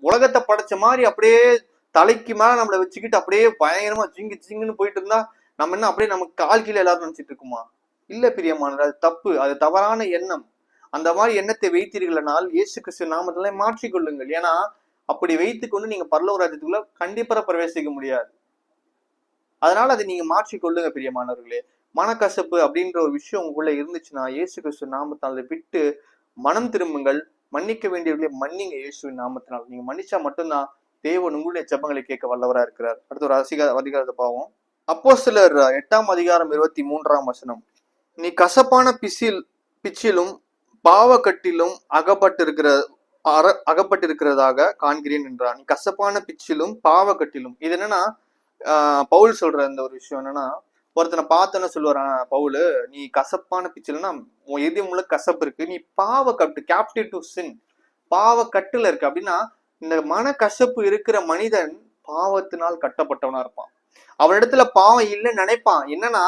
உலகத்தை படைச்ச மாதிரி அப்படியே தலைக்கு மேல நம்மளை வச்சுக்கிட்டு அப்படியே பயங்கரமா ஜிங்கு ஜிங்குன்னு போயிட்டு இருந்தா நம்ம என்ன அப்படியே நமக்கு கால் கீழே எல்லாரும் நினைச்சிட்டு இருக்குமா? இல்ல பிரியமானவர், அது தப்பு, அது தவறான எண்ணம். அந்த மாதிரி எண்ணத்தை வைத்தீர்களானால் இயேசு கிறிஸ்து நாமத்துல மாற்றிக்கொள்ளுங்கள். ஏன்னா அப்படி வைத்துக்கொண்டு நீங்க பரலோக ராஜ்யத்துக்குள்ள கண்டிப்பா பிரவேசிக்க முடியாது. அதனால அதை நீங்க மாற்றிக்கொள்ளுங்க பிரியமானவர்களே. மனக்கசப்பு அப்படின்ற ஒரு விஷயம் உங்களுக்குள்ள இருந்துச்சுன்னா இயேசு கிறிஸ்து நாமத்தால் அதை விட்டு மனம் திரும்புங்கள். மன்னிக்க வேண்டியவர்களே மன்னிங்க இயேசுவின் நாமத்தினால். நீங்க மன்னிச்சா மட்டும்தான் தேவன் உங்களுடைய ஜெபங்களை கேட்க வல்லவரா இருக்கிறார். அடுத்த ஒரு அதிகாரத்தை பாவம். அப்போஸ்தலர் 8:23 நீ கசப்பான பிச்சிலும் பாவக்கட்டிலும் அகப்பட்டிருக்கிறதாக காண்கிறேன் என்றார். நீ கசப்பான பிச்சிலும் பாவக்கட்டிலும். இது என்னன்னா பவுல் சொல்ற இந்த ஒரு விஷயம் என்னன்னா, ஒருத்தனை பார்த்தோன்னு சொல்லுவாரான் பவுலு, நீ கசப்பான பிச்சில்னா உன் இதயம் முழு கசப்பு இருக்கு, நீ பாவக்கட்டு, கேப்டிவ் டு சின், பாவக்கட்டுல இருக்கு. அப்படின்னா இந்த மன கசப்பு இருக்கிற மனிதன் பாவத்தினால் கட்டப்பட்டவனா இருப்பான். அவனிடத்துல பாவம் இல்லைன்னு நினைப்பான். என்னன்னா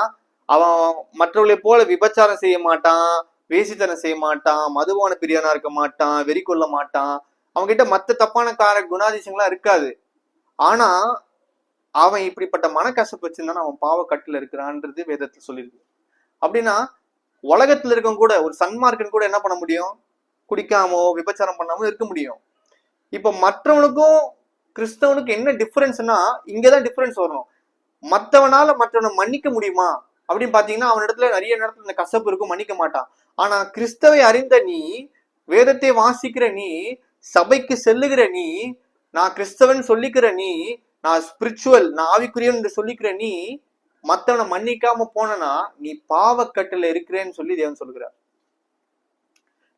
அவன் மற்றவர்களை போல விபச்சாரம் செய்ய மாட்டான், வேசித்தனம் செய்ய மாட்டான், மதுபான பிரியனா இருக்க மாட்டான், வெறி கொள்ள மாட்டான், அவன்கிட்ட மத்த தப்பான குணாதிசயங்களா இருக்காது. ஆனா அவன் இப்படிப்பட்ட மனக்கசப்பு வச்சிருந்தான அவன் பாவக்கட்டுல இருக்கிறான்றது வேதத்துல சொல்லியிருக்கு. அப்படின்னா உலகத்துல இருக்கவங்க கூட, ஒரு சன்மார்க்கன் கூட என்ன பண்ண முடியும்? குடிக்காமோ விபச்சாரம் பண்ணாமோ இருக்க முடியும். இப்ப மற்றவனுக்கும் கிறிஸ்தவனுக்கும் என்ன டிஃபரன்ஸ்னா இங்கதான் டிஃபரன்ஸ் வரணும். மற்றவனை மன்னிக்க முடியுமா அப்படின்னு பாத்தீங்கன்னா அவனிடத்துல நிறைய நேரத்துல இந்த கசப்பு இருக்கும், மன்னிக்க மாட்டான். ஆனா கிறிஸ்தவை அறிந்த நீ, வேதத்தை வாசிக்கிற நீ, சபைக்கு செல்லுகிற நீ, நான் கிறிஸ்தவன் சொல்லிக்கிற நீ, நான் ஸ்பிரிச்சுவல், நான் ஆவிக்குரியன் என்று சொல்லிக்கிற நீ மத்தவனை மன்னிக்காம போனா நீ பாவக்கட்டுல இருக்கிறேன்னு சொல்லி தேவன் சொல்லுகிறார்.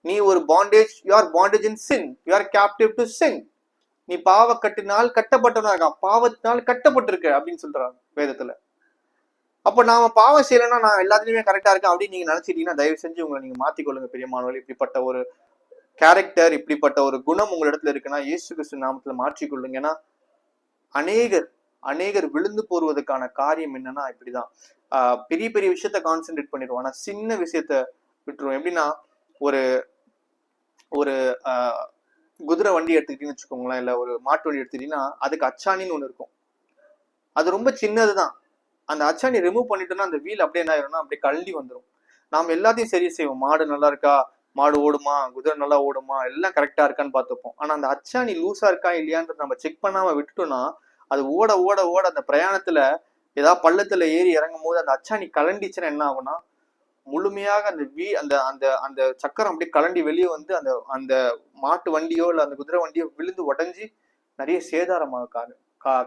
நீ ஒரு bondage, you are bondage in sin, you are captive to sin. நீ பாவக்கட்டினால் கட்டப்பட்டவனா இருக்கான், பாவத்தினால் கட்டப்பட்டிருக்க அப்படின்னு சொல்றாங்க வேதத்துல. அப்ப நாம பாவம் செய்யலைன்னா நான் எல்லாத்துலயுமே கரெக்டா இருக்கேன் அப்படின்னு நீங்க நினைச்சிட்டீங்கன்னா தயவு செஞ்சு உங்களை நீங்க மாத்திக்கொள்ளுங்க பிரியமானவர்களே. இப்படிப்பட்ட ஒரு கேரக்டர், இப்படிப்பட்ட ஒரு குணம் உங்க இடத்துல இருக்குன்னா இயேசு கிறிஸ்து நாமத்துல மாற்றிக்கொள்ளுங்க. ஏன்னா அநேகர் விழுந்து போடுவதற்கான காரியம் என்னன்னா இப்படிதான். பெரிய பெரிய விஷயத்த கான்சென்ட்ரேட் பண்ணிடுவோம், ஆனா சின்ன விஷயத்த விட்டுருவோம். எப்படின்னா ஒரு ஒரு குதிரை வண்டி எடுத்துக்கிட்டீங்கன்னு வச்சுக்கோங்களேன், இல்ல ஒரு மாட்டு வண்டி எடுத்துக்கிட்டீங்கன்னா அதுக்கு அச்சாணின்னு ஒண்ணு இருக்கும். அது ரொம்ப சின்னதுதான். அந்த அச்சாணி ரிமூவ் பண்ணிட்டோம்னா அந்த வீல் அப்படியே என்ன ஆயிரும்னா அப்படியே கழண்டி வந்துடும். நாம எல்லாத்தையும் சரி செய்வோம். மாடு நல்லா இருக்கா, மாடு ஓடுமா, குதிரை நல்லா ஓடுமா, எல்லாம் கரெக்டா இருக்கான்னு பார்த்துப்போம். ஆனா அந்த அச்சாணி லூஸா இருக்கா இல்லையான்றது நம்ம செக் பண்ணாம விட்டுட்டோம்னா அது ஓட ஓட ஓட அந்த பிரயாணத்துல ஏதாவது பள்ளத்துல ஏறி இறங்கும் போது அந்த அச்சாணி கலண்டிச்சுன்னா என்ன ஆகும்னா முழுமையாக அந்த அந்த அந்த சக்கரம் அப்படியே கலண்டி வெளியே வந்து அந்த அந்த மாட்டு வண்டியோ இல்ல அந்த குதிரை வண்டியோ விழுந்து உடஞ்சி நிறைய சேதாரமாக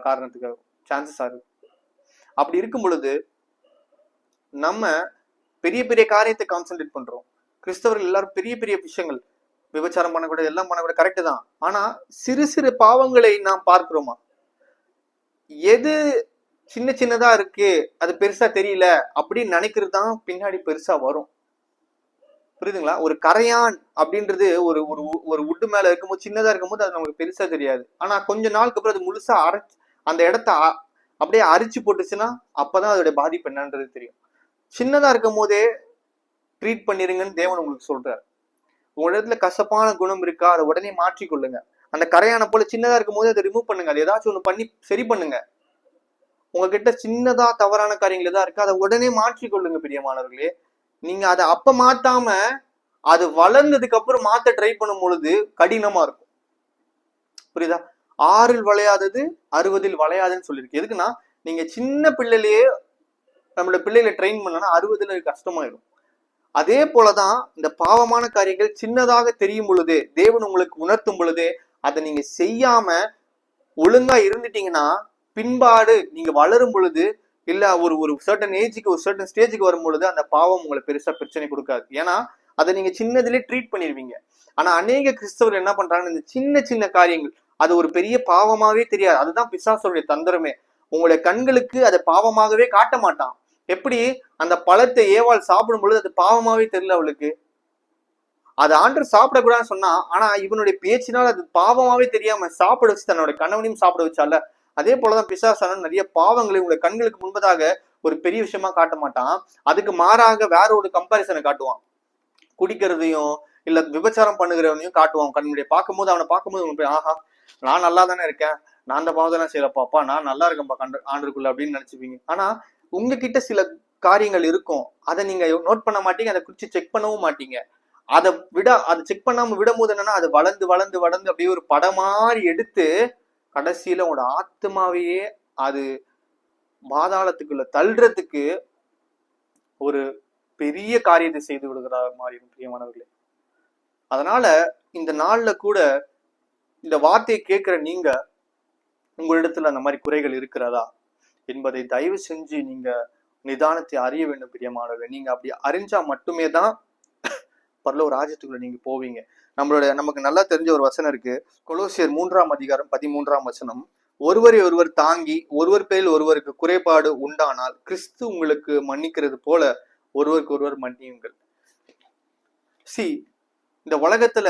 காரணத்துக்கு சான்சஸ் ஆகுது. அப்படி இருக்கும் பொழுது நம்ம பெரிய பெரிய காரியத்தை கான்சென்ட்ரேட் பண்றோம். கிறிஸ்தவர்கள் எல்லாரும் பெரிய பெரிய விஷயங்கள், விபச்சாரம் பண்ணக்கூடாது, எல்லாம் பண்ணக்கூடாது, கரெக்டு தான். ஆனா சிறு சிறு பாவங்களை நாம் பார்க்கிறோமா? எது சின்ன சின்னதா இருக்கு, அது பெருசா தெரியல அப்படின்னு நினைக்கிறது தான் பின்னாடி பெருசா வரும். புரியுதுங்களா? ஒரு கரையான் அப்படின்றது ஒரு ஒரு உட்டு மேல இருக்கும்போது சின்னதா இருக்கும்போது அது நமக்கு பெருசா தெரியாது. ஆனா கொஞ்ச நாளுக்கு அப்புறம் அது முழுசா அந்த இடத்த அப்படியே அரிச்சு போட்டுச்சுன்னா அப்பதான் அதோட பாதிப்பு என்னன்றது தெரியும். சின்னதா இருக்கும் போதே ட்ரீட் பண்ணிருங்கன்னு தேவன் உங்களுக்கு சொல்றாரு. உங்க இடத்துல கசப்பான குணம் இருக்கா, அதை உடனே மாற்றிக்கொள்ளுங்க. அந்த கரையான போல சின்னதா இருக்கும் போது அதை ரிமூவ் பண்ணுங்க. அது ஏதாச்சும் ஒண்ணு பண்ணி சரி பண்ணுங்க. உங்ககிட்ட சின்னதா தவறான காரியங்கள் எதா இருக்கு அதை உடனே மாற்றிக்கொள்ளுங்க பிரியமானவர்களே. நீங்க அதை அப்ப மாத்தாம அது வளர்ந்ததுக்கு அப்புறம் மாத்த ட்ரை பண்ணும் பொழுது கடினமா இருக்கும். புரியுதா? 6 வளையாதது 60 வளையாதுன்னு சொல்லியிருக்கு. எதுக்குன்னா நீங்க சின்ன பிள்ளையிலேயே நம்மளோட பிள்ளைகளை ட்ரெயின் பண்ணனா 60 கஷ்டமாயிடும். அதே போலதான் இந்த பாவமான காரியங்கள் சின்னதாக தெரியும் பொழுதே, தேவன் உங்களுக்கு உணர்த்தும் பொழுதே அதை நீங்க செய்யாம ஒழுங்கா இருந்துட்டீங்கன்னா பின்பாடு நீங்க வளரும் பொழுது இல்ல ஒரு சர்டன் ஏஜுக்கு, ஒரு சர்டன் ஸ்டேஜுக்கு வரும் பொழுது அந்த பாவம் உங்களை பெருசா பிரச்சனை கொடுக்காது. ஏன்னா அதை நீங்க சின்னதுலேயே ட்ரீட் பண்ணிருவீங்க. ஆனா அநேக கிறிஸ்தவர்கள் என்ன பண்றாங்க, இந்த சின்ன சின்ன காரியங்கள் அது ஒரு பெரிய பாவமாவே தெரியாது. அதுதான் பிசாசுடைய தந்திரமே. உங்களுடைய கண்களுக்கு அதை பாவமாகவே காட்ட மாட்டான். எப்படி அந்த பழத்தை ஏவாள் சாப்பிடும் பொழுது அது பாவமாவே தெரியல அவளுக்கு. அது ஆண்டவர் சாப்பிடக்கூடாதுன்னு சொன்னா, ஆனா இவனுடைய பேச்சினால் அது பாவமாவே தெரியாம சாப்பிட வச்சு தன்னோட கணவனையும் சாப்பிட வச்சால, அதே போலதான் பிசாசானவன் நிறைய பாவங்களை உங்களை கண்களுக்கு முன்பதாக ஒரு பெரிய விஷயமா காட்ட மாட்டான். அதுக்கு மாறாக வேற ஒரு கம்பாரிசனை காட்டுவான். குடிக்கிறதையும் இல்ல விபச்சாரம் பண்ணுகிறவனையும் காட்டுவான் கண்முடிய. பார்க்கும்போது அவனை பார்க்கும்போது உங்களுக்கு ஆஹா, நான் நல்லா தானே இருக்கேன், நான் அந்த பாவத்தெல்லாம் செய்யலப்பாப்பா, நான் நல்லா இருக்கேன்ப்பா ஆண்டுக்குள்ள அப்படின்னு நினைச்சுப்பீங்க. ஆனா உங்ககிட்ட சில காரியங்கள் இருக்கும், அதை நீங்க நோட் பண்ண மாட்டீங்க, அதை குறிச்சு செக் பண்ணவும் மாட்டீங்க. அதை செக் பண்ணாம விடும் போது என்னன்னா, அது வளர்ந்து வளர்ந்து வளர்ந்து அப்படியே ஒரு படம் மாதிரி எடுத்து கடைசியில உங்களோட ஆத்மாவையே அது பாதாளத்துக்குள்ள தள்ளுறதுக்கு ஒரு பெரிய காரியத்தை செய்து விடுகிற மாதிரி பிரியமானவர்களே. அதனால இந்த நாள்ல கூட இந்த வார்த்தையை கேட்கிற நீங்க, உங்களிடத்துல அந்த மாதிரி குறைகள் இருக்கிறதா என்பதை தயவு செஞ்சு நீங்க நிதானத்தை அறிய வேண்டும் பிரியமானவர்களே. நீங்க அப்படி அறிஞ்சா மட்டுமே தான் பரலோக ராஜ்யத்துக்குள்ள நீங்க போவீங்க. நமக்கு நல்லா தெரிஞ்ச ஒரு வசனம் இருக்கு, கொலோசியர் 3:13 ஒருவரை ஒருவர் தாங்கி ஒருவர் பேரில் ஒருவருக்கு குறைபாடு உண்டானால் கிறிஸ்து உங்களுக்கு மன்னிக்கிறது போல ஒருவருக்கு ஒருவர் மன்னியுங்கள். இந்த உலகத்துல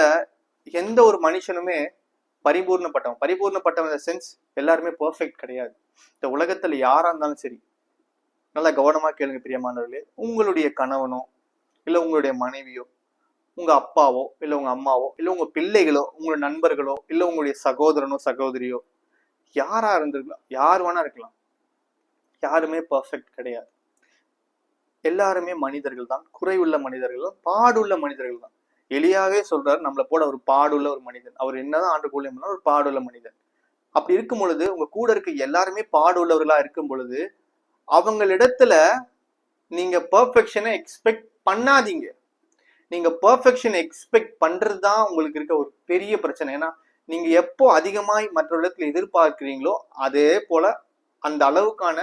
எந்த ஒரு மனுஷனுமே பரிபூர்ணப்பட்டவன் சென்ஸ் எல்லாருமே பெர்ஃபெக்ட் கிடையாது. இந்த உலகத்துல யாரா இருந்தாலும் சரி, நல்லா கவனமா கேளுங்க பிரியமானவர்களே. உங்களுடைய கணவனோ இல்ல உங்களுடைய மனைவியோ, உங்க அப்பாவோ இல்ல உங்க அம்மாவோ இல்ல உங்க பிள்ளைகளோ, உங்களோட நண்பர்களோ இல்ல உங்களுடைய சகோதரனோ சகோதரியோ, யாரா இருந்திருக்கலாம், யார் வேணா இருக்கலாம், யாருமே பெர்ஃபெக்ட் கிடையாது. எல்லாருமே மனிதர்கள் தான், குறைவுள்ள மனிதர்கள் தான், பாடுள்ள மனிதர்கள் தான். எளியாவே சொல்றாரு, நம்மளை போல ஒரு பாடுள்ள ஒரு மனிதன். அவர் என்னதான் ஆண்டு கூலியம் பண்ணாலும் ஒரு பாடுள்ள மனிதன். அப்படி இருக்கும் பொழுது உங்க கூட இருக்க எல்லாருமே பாடுள்ளவர்களா இருக்கும் பொழுது அவங்களிடத்துல நீங்க பெர்ஃபெக்ஷனை எக்ஸ்பெக்ட் பண்ணாதீங்க. நீங்க பெர்ஃபெக்ஷன் எக்ஸ்பெக்ட் பண்றதுதான் உங்களுக்கு இருக்க ஒரு பெரிய பிரச்சனை. ஏன்னா நீங்க எப்போ அதிகமாய் மற்றவர்களிடத்துல எதிர்பார்க்கிறீங்களோ அதே போல அந்த அளவுக்கான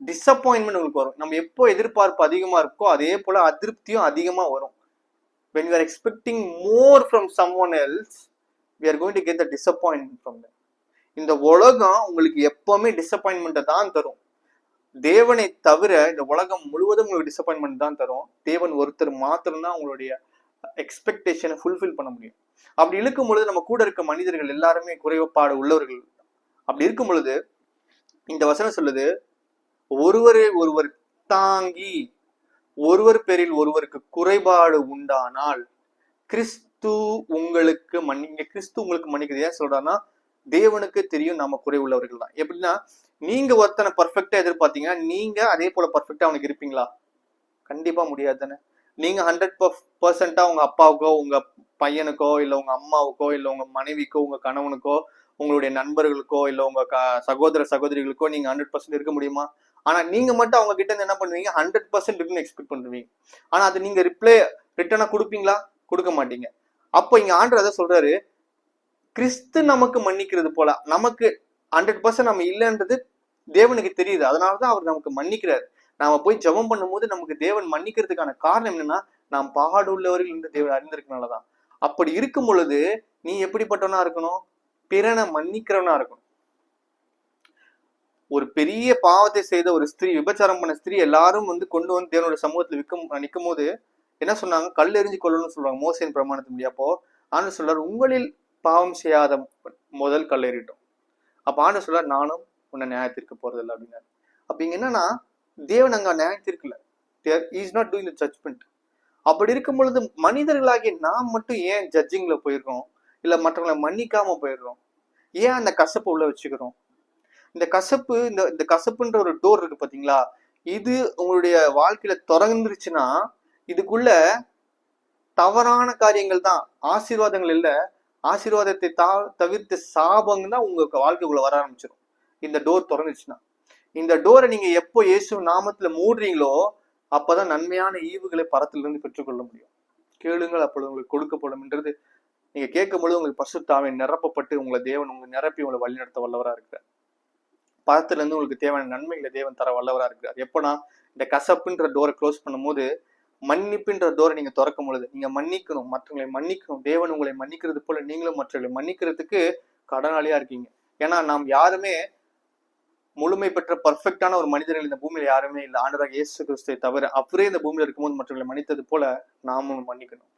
டிசப்பாயின்மெண்ட் உங்களுக்கு வரும். நம்ம எப்போ எதிர்பார்ப்பு அதிகமா இருக்கோ அதே போல அதிருப்தியும் அதிகமா வரும். When we are expecting more from someone else, we are going to get the disappointment from them. இந்த உலகம் உங்களுக்கு எப்பவுமே டிசப்பாயின்மெண்ட்டை தான் தரும். தேவனை தவிர இந்த உலகம் முழுவதும் உங்களுக்கு டிசப்பாயின்மெண்ட் தான் தரும். தேவன் ஒருத்தர் மாத்திரம்தான் உங்களுடைய எக்ஸ்பெக்டேஷனை ஃபுல்ஃபில் பண்ண முடியும். அப்படி இருக்கும் பொழுது நம்ம கூட இருக்க மனிதர்கள் எல்லாருமே குறைபாடு உள்ளவர்கள். அப்படி இருக்கும் பொழுது இந்த வசனம் சொல்லுது, ஒருவரை ஒருவர் தாங்கி ஒருவர் பேரில் ஒருவருக்கு குறைபாடு உண்டானால் கிறிஸ்து உங்களுக்கு மன்னிக்கிறது. ஏன் சொல்றாருன்னா, தேவனுக்கு தெரியும் நாம குறை உள்ளவர்கள் தான். எப்படின்னா, நீங்க ஒருத்தனை பர்ஃபெக்டா எதிர்பார்த்தீங்கன்னா நீங்க அதே போல பர்ஃபெக்டா அவனுக்கு இருப்பீங்களா? கண்டிப்பா முடியாது தானே. நீங்க 100% உங்க அப்பாவுக்கோ உங்க பையனுக்கோ இல்ல உங்க அம்மாவுக்கோ இல்ல உங்க மனைவிக்கோ உங்க கணவனுக்கோ உங்களுடைய நண்பர்களுக்கோ இல்ல உங்க சகோதர சகோதரிகளுக்கோ நீங்க 100% இருக்க முடியுமா? ஆனா நீங்க மட்டும் அவங்க கிட்ட இருந்து என்ன பண்ணுவீங்க, 100% இருக்குன்னு எக்ஸ்பெக்ட் பண்ணுவீங்க. ஆனா அது நீங்க ரிட்டர்னா கொடுப்பீங்களா? கொடுக்க மாட்டீங்க. அப்போ இங்க ஆண்டவர் அதை சொல்றாரு, கிறிஸ்து நமக்கு மன்னிக்கிறது போல. நமக்கு 100% நம்ம இல்லைன்றது தேவனுக்கு தெரியுது, அதனாலதான் அவர் நமக்கு மன்னிக்கிறாரு. நாம போய் ஜெபம் பண்ணும்போது நமக்கு தேவன் மன்னிக்கிறதுக்கான காரணம் என்னன்னா, நாம் பாடுள்ளவர்கள் என்று தேவன் அறிந்திருக்கனாலதான். அப்படி இருக்கும் பொழுது நீ எப்படிப்பட்டவனா இருக்கணும்? பிறனை மன்னிக்கிறவனா இருக்கணும். ஒரு பெரிய பாவத்தை செய்த ஒரு ஸ்திரீ, விபச்சாரம் பண்ண ஸ்திரீ எல்லாரும் கொண்டு வந்து தேவனுடைய சமூகத்துல நிற்கும் போது என்ன சொன்னாங்க? கல் எறிஞ்சு கொள்ளணும்னு சொல்லுவாங்க மோசேயின் பிரமாணத்தின். அப்போ ஆண்டு சொல்றாரு, உங்களில் பாவம் செய்யாத முதல் கல் எறிட்டோம். அப்ப ஆண்டு சொல்றாரு, நானும் உன்னை நியாயத்திற்கு போறதில்லை அப்படின்னாரு. அப்ப இங்க என்னன்னா, தேவன் அங்க நியாயத்திற்குல, is not doing the judgment. அப்படி இருக்கும் பொழுது மனிதர்களாகிய நாம் மட்டும் ஏன் ஜட்ஜிங்ல போயிருக்கோம், இல்ல மற்றவங்களை மன்னிக்காம போயிடுறோம்? ஏன் அந்த கசப்பு உள்ள வச்சுக்கிறோம்? இந்த கசப்பு, இந்த கசப்புன்ற ஒரு டோர் இருக்கு பாத்தீங்களா, இது உங்களுடைய வாழ்க்கையில திறந்துருச்சுன்னா இதுக்குள்ள தவறான காரியங்கள் தான், ஆசீர்வாதங்கள் இல்ல, ஆசீர்வாதத்தை தவிர்த்து சாபங்க தான் உங்க வாழ்க்கைக்குள்ள வர ஆரம்பிச்சிடும். இந்த டோர் திறந்துச்சுன்னா, இந்த டோரை நீங்க எப்போ இயேசு நாமத்துல மூடுறீங்களோ அப்பதான் நன்மையான ஈவுகளை பரத்திலிருந்து பெற்றுக்கொள்ள முடியும். கேளுங்கள் அப்பொழுது உங்களுக்கு கொடுக்கப்படும் என்றது நீங்க கேட்கும் பொழுது உங்களுக்கு பரிசுத்த ஆவியால் நிரப்பப்பட்டு உங்களை தேவன் நிரப்பி உங்களை வழிநடத்த வல்லவரா இருக்கிறார். பரத்துல இருந்து உங்களுக்கு தேவையான நன்மைகளை தேவன் தர வல்லவரா இருக்கிறார். எப்பனா இந்த கசப்புன்ற டோரை க்ளோஸ் பண்ணும் போது மன்னிப்புன்ற டோரை நீங்க திறக்கும் பொழுது நீங்க மன்னிக்கணும், மற்றவங்களை மன்னிக்கணும். தேவன் உங்களை மன்னிக்கிறது போல நீங்களும் மற்றவர்களை மன்னிக்கிறதுக்கு கடனாளியா இருக்கீங்க. ஏன்னா நாம் யாருமே முழுமை பெற்ற பர்ஃபெக்டான ஒரு மனிதர்கள் இந்த பூமியில யாருமே இல்லை, ஆண்டவராகிய இயேசு கிறிஸ்துவை தவிர. அவரே இந்த பூமியில இருக்கும்போது மற்றவர்களை மன்னித்தது போல நாமும் மன்னிக்கணும்.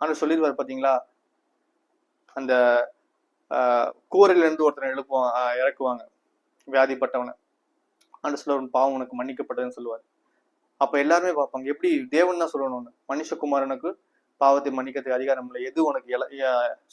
ஆனா சொல்லிடுவார் பாத்தீங்களா, அந்த கூரையில இருந்து ஒருத்தனை இறக்குவாங்க வியாதிப்பட்டவனை. ஆண்டு சொல்லுவார், பாவம் உனக்கு மன்னிக்கப்பட்டதுன்னு சொல்லுவார். அப்ப எல்லாருமே பார்ப்பாங்க, எப்படி தேவன் தான் சொல்லணும்னு. மனுஷகுமாரனுக்கு பாவத்தை மன்னிக்கிறதுக்கு அதிகாரம் இல்லை, எது உனக்கு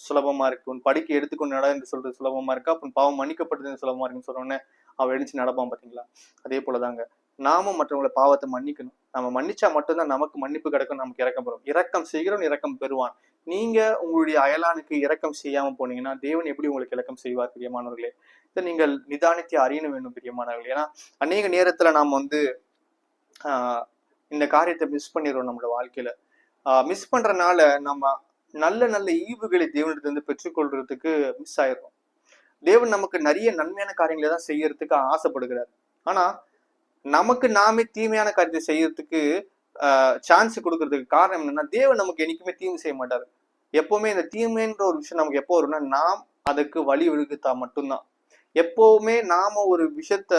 சுலபமா இருக்கு, உன் படிக்க எடுத்துக்கொண்டு நட என்று சொல்றது சுலபமா இருக்கா, அப்ப பாவம் மன்னிக்கப்பட்டது சுலபமா இருக்குன்னு சொன்னோடனே அவன் எழுச்சி நடப்பான். பாத்தீங்களா? அதே போலதாங்க நாமும் மற்றவங்களை பாவத்தை மன்னிக்கணும். நம்ம மன்னிச்சா மட்டும்தான் நமக்கு மன்னிப்பு கிடைக்கும், நமக்கு இரக்கம் பெறும். இரக்கம் செய்கிறோம், இரக்கம் பெறுவான். நீங்க உங்களுடைய அயலானுக்கு இரக்கம் செய்யாம போனீங்கன்னா தேவன் எப்படி உங்களுக்கு இரக்கம் செய்வார்? பிரியமானவர்களே, இதை நீங்கள் நிதானித்து அறிய வேண்டும் பிரியமானவர்களே. ஏன்னா அநேக நேரத்துல நாம் இந்த காரியத்தை மிஸ் பண்ணிடுறோம் நம்மளோட வாழ்க்கையில. மிஸ் பண்றதுனால நம்ம நல்ல நல்ல ஈவுகளை தேவனிடத்திலிருந்து பெற்றுக்கொள்றதுக்கு மிஸ் ஆயிடும். தேவன் நமக்கு நிறைய நன்மையான காரியங்களை தான் செய்யறதுக்கு ஆசைப்படுகிறார். ஆனா நமக்கு நாமே தீமையான காரியத்தை செய்யறதுக்கு சான்ஸ் கொடுக்கறதுக்கு காரணம் என்னன்னா, தேவன் நமக்கு என்னைக்குமே தீமை செய்ய மாட்டாரு. எப்பவுமே இந்த தீமைன்ற ஒரு விஷயம் நமக்கு எப்போ வரும்னா, நாம் அதுக்கு வழி விழுகுத்தா மட்டும்தான். எப்பவுமே நாம ஒரு விஷயத்த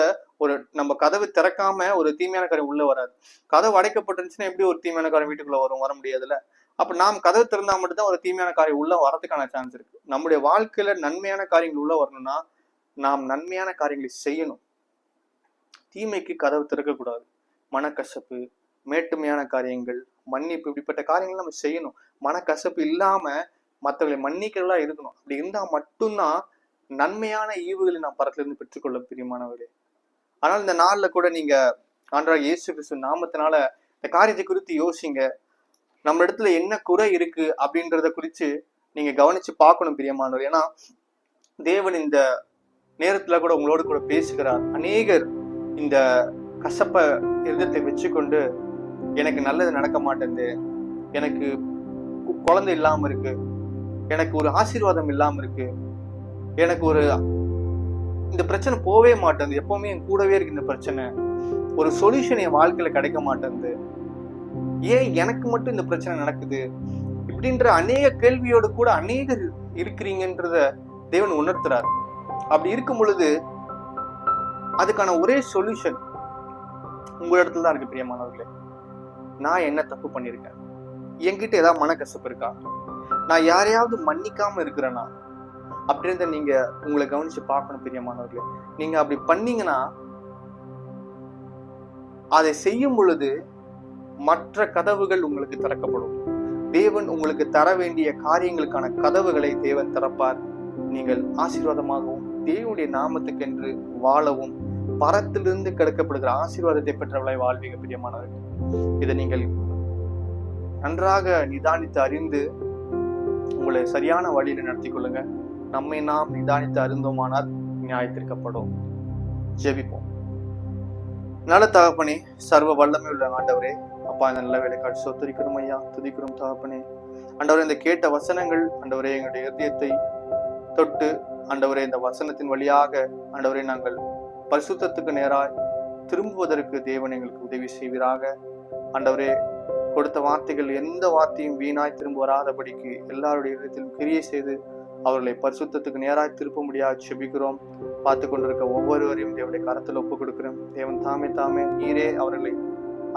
நம்ம கதவு திறக்காம ஒரு தீமையான காரியம் உள்ள வராது. கதவு அடைக்கப்பட்டுருந்துச்சுன்னா எப்படி ஒரு தீமையான காரியம் வீட்டுக்குள்ள வர முடியாதுல்ல. அப்ப நாம் கதவு திறந்தா மட்டும்தான் ஒரு தீமையான காரியம் உள்ள வரதுக்கான சான்ஸ் இருக்கு. நம்முடைய வாழ்க்கையில நன்மையான காரியங்கள் உள்ள வரணும்னா நாம் நன்மையான காரியங்களை செய்யணும். தீமைக்கு கதவு திறக்கக்கூடாது. மனக்கசப்பு, மேட்டுமையான காரியங்கள், மன்னிப்பு, இப்படிப்பட்ட காரியங்கள் நம்ம செய்யணும். மனக்கசப்பு இல்லாம மற்றவர்களை மன்னிக்கிறதா இருக்கணும். அப்படி இருந்தா மட்டும்தான் நன்மையான ஈவுகளை நாம் பரத்திலிருந்து பெற்றுக்கொள்ள பிரியமானவர்களே. ஆனால் இந்த நாள்ல கூட நீங்க ஆண்டவராகிய இயேசு கிறிஸ்து நாமத்தினால இந்த காரியத்தை குறித்து யோசிங்க. நம்ம இடத்துல என்ன குறை இருக்கு அப்படின்றத குறித்து நீங்க கவனிச்சு பார்க்கணும் பிரியமானவர். ஏன்னா தேவன் இந்த நேரத்துல கூட உங்களோட கூட பேசுகிறார். அநேகர் இந்த கசப்ப இருதயத்தை வச்சுக்கொண்டு, எனக்கு நல்லது நடக்க மாட்டேங்குது, எனக்கு குழந்தை இல்லாம இருக்கு, எனக்கு ஒரு ஆசீர்வாதம் இல்லாம இருக்கு, எனக்கு இந்த பிரச்சனை போவே மாட்டேங்குது, எப்பவுமே என் கூடவே இருக்கு இந்த பிரச்சனை, ஒரு சொல்யூஷன் என் வாழ்க்கையில கிடைக்க மாட்டேங்குது, ஏன் எனக்கு மட்டும் இந்த பிரச்சனை நடக்குது, இப்படின்ற அநேக கேள்வியோடு கூட அநேகர் இருக்கிறீங்கன்றத தேவன் உணர்த்துறாரு. அப்படி இருக்கும் பொழுது அதுக்கான ஒரே சொல்யூஷன் உங்க இடத்துல தான் இருக்கு பிரியமானவர்களே. நான் என்ன தப்பு பண்ணிருக்கேன்? என்கிட்ட ஏதாவது மனக்கசப்பு இருக்கா? நான் யாரையாவது மன்னிக்காம இருக்கிறேன்னா? அப்படின்றத நீங்க உங்களை கவனிச்சு பார்க்கணும் பிரியமானவர்களே. நீங்க அப்படி பண்ணீங்கன்னா அதை செய்யும் பொழுது மற்ற கதவுகள் உங்களுக்கு திறக்கப்படும். தேவன் உங்களுக்கு தர வேண்டிய காரியங்களுக்கான கதவுகளை தேவன் திறப்பார். நீங்கள் ஆசீர்வாதமாகவும் தேவனுடைய நாமத்துக்கென்று வாழவும் பரத்திலிருந்து கிடைக்கப்படுகிற ஆசீர்வாதத்தை பெற்றவர்களாய் வாழ்வீங்க பிரியமானவர்கள். இதை நீங்கள் நன்றாக நிதானித்து அறிந்து உங்களை சரியான வழியில நடத்தி கொள்ளுங்க. நம்மை நாம் நிதானித்து அறிந்தோமானால் நியாயத்திற்கப்படும். ஜெபிப்போம். நல்ல தகப்பனே, சர்வ வல்லமை உள்ள ஆண்டவரே, அப்பா இந்த நல்ல வேலைக்காட்சி சொத்துரிக்கிறோம் ஐயா, துதிக்கிறோம் தகப்பனே. ஆண்டவரே, இந்த கேட்ட வசனங்கள் ஆண்டவரே எங்களுடைய இதயத்தை தொட்டு ஆண்டவரே இந்த வசனத்தின் வழியாக ஆண்டவரே நாங்கள் பரிசுத்தத்துக்கு நேராய் திரும்புவதற்கு தேவன் எங்களுக்கு உதவி செய்வீராக. ஆண்டவரே, கொடுத்த வார்த்தைகள் எந்த வார்த்தையும் வீணாய் திரும்ப வராதபடிக்கு எல்லாருடைய இடத்திலும் கிரியை செய்து அவர்களை பரிசுத்தத்துக்கு நேராய் திருப்ப முடியாது செபிக்கிறோம். பார்த்து கொண்டிருக்க ஒவ்வொருவரையும் தேவனுடைய கரத்தில் ஒப்புக் கொடுக்கிறோம். தேவன் தாமே நீரே அவர்களை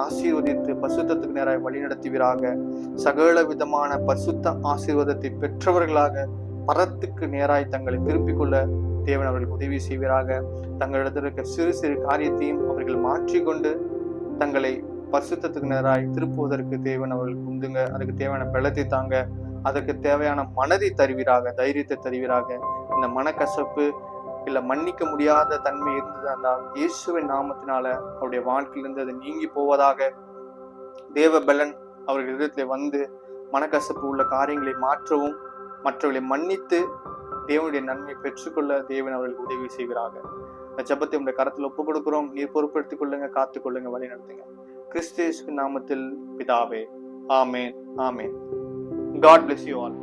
ஆசீர்வதித்து பரிசுத்தத்துக்கு நேராய் வழி நடத்துவீராக. சகல விதமான பரிசுத்த ஆசீர்வாதத்தை பெற்றவர்களாக பரத்துக்கு நேராய் தங்களை திருப்பிக் கொள்ள தேவன் அவர்களுக்கு உதவி செய்வீராக. தங்களிடத்தில் இருக்க சிறு சிறு காரியத்தையும் அவர்கள் மாற்றிக்கொண்டு தங்களை பரிசுத்தத்துக்கு நேராய் திருப்புவதற்கு தேவன் அவர்களுக்கு உந்துங்க. அதுக்கு தேவையான பலத்தை தாங்க, அதற்கு தேவையான மனதை தருவீராக, தைரியத்தை தருவீராக. இந்த மனக்கசப்பு இல்ல மன்னிக்க முடியாத தன்மை இருந்தது என்றால் இயேசுவின் நாமத்தினால அவருடைய வாழ்க்கையிலிருந்து அது நீங்கி போவதாக. தேவ பலன் அவர்கள் இடத்துல வந்து மனக்கசப்பு உள்ள காரியங்களை மாற்றவும் மற்றவர்களை மன்னித்து தேவனுடைய நன்மை பெற்றுக்கொள்ள தேவன் அவர்களுக்கு உதவி செய்கிறாங்க. இந்த ஜெபத்தை உடைய கரத்தில் ஒப்புக் கொடுக்கிறோம். நீர் பொறுப்படுத்திக் கொள்ளுங்க, காத்துக் கொள்ளுங்க, வழி நடத்துங்க. கிறிஸ்து இயேசுவின் நாமத்தில் பிதாவே, ஆமேன், ஆமேன். God bless you all.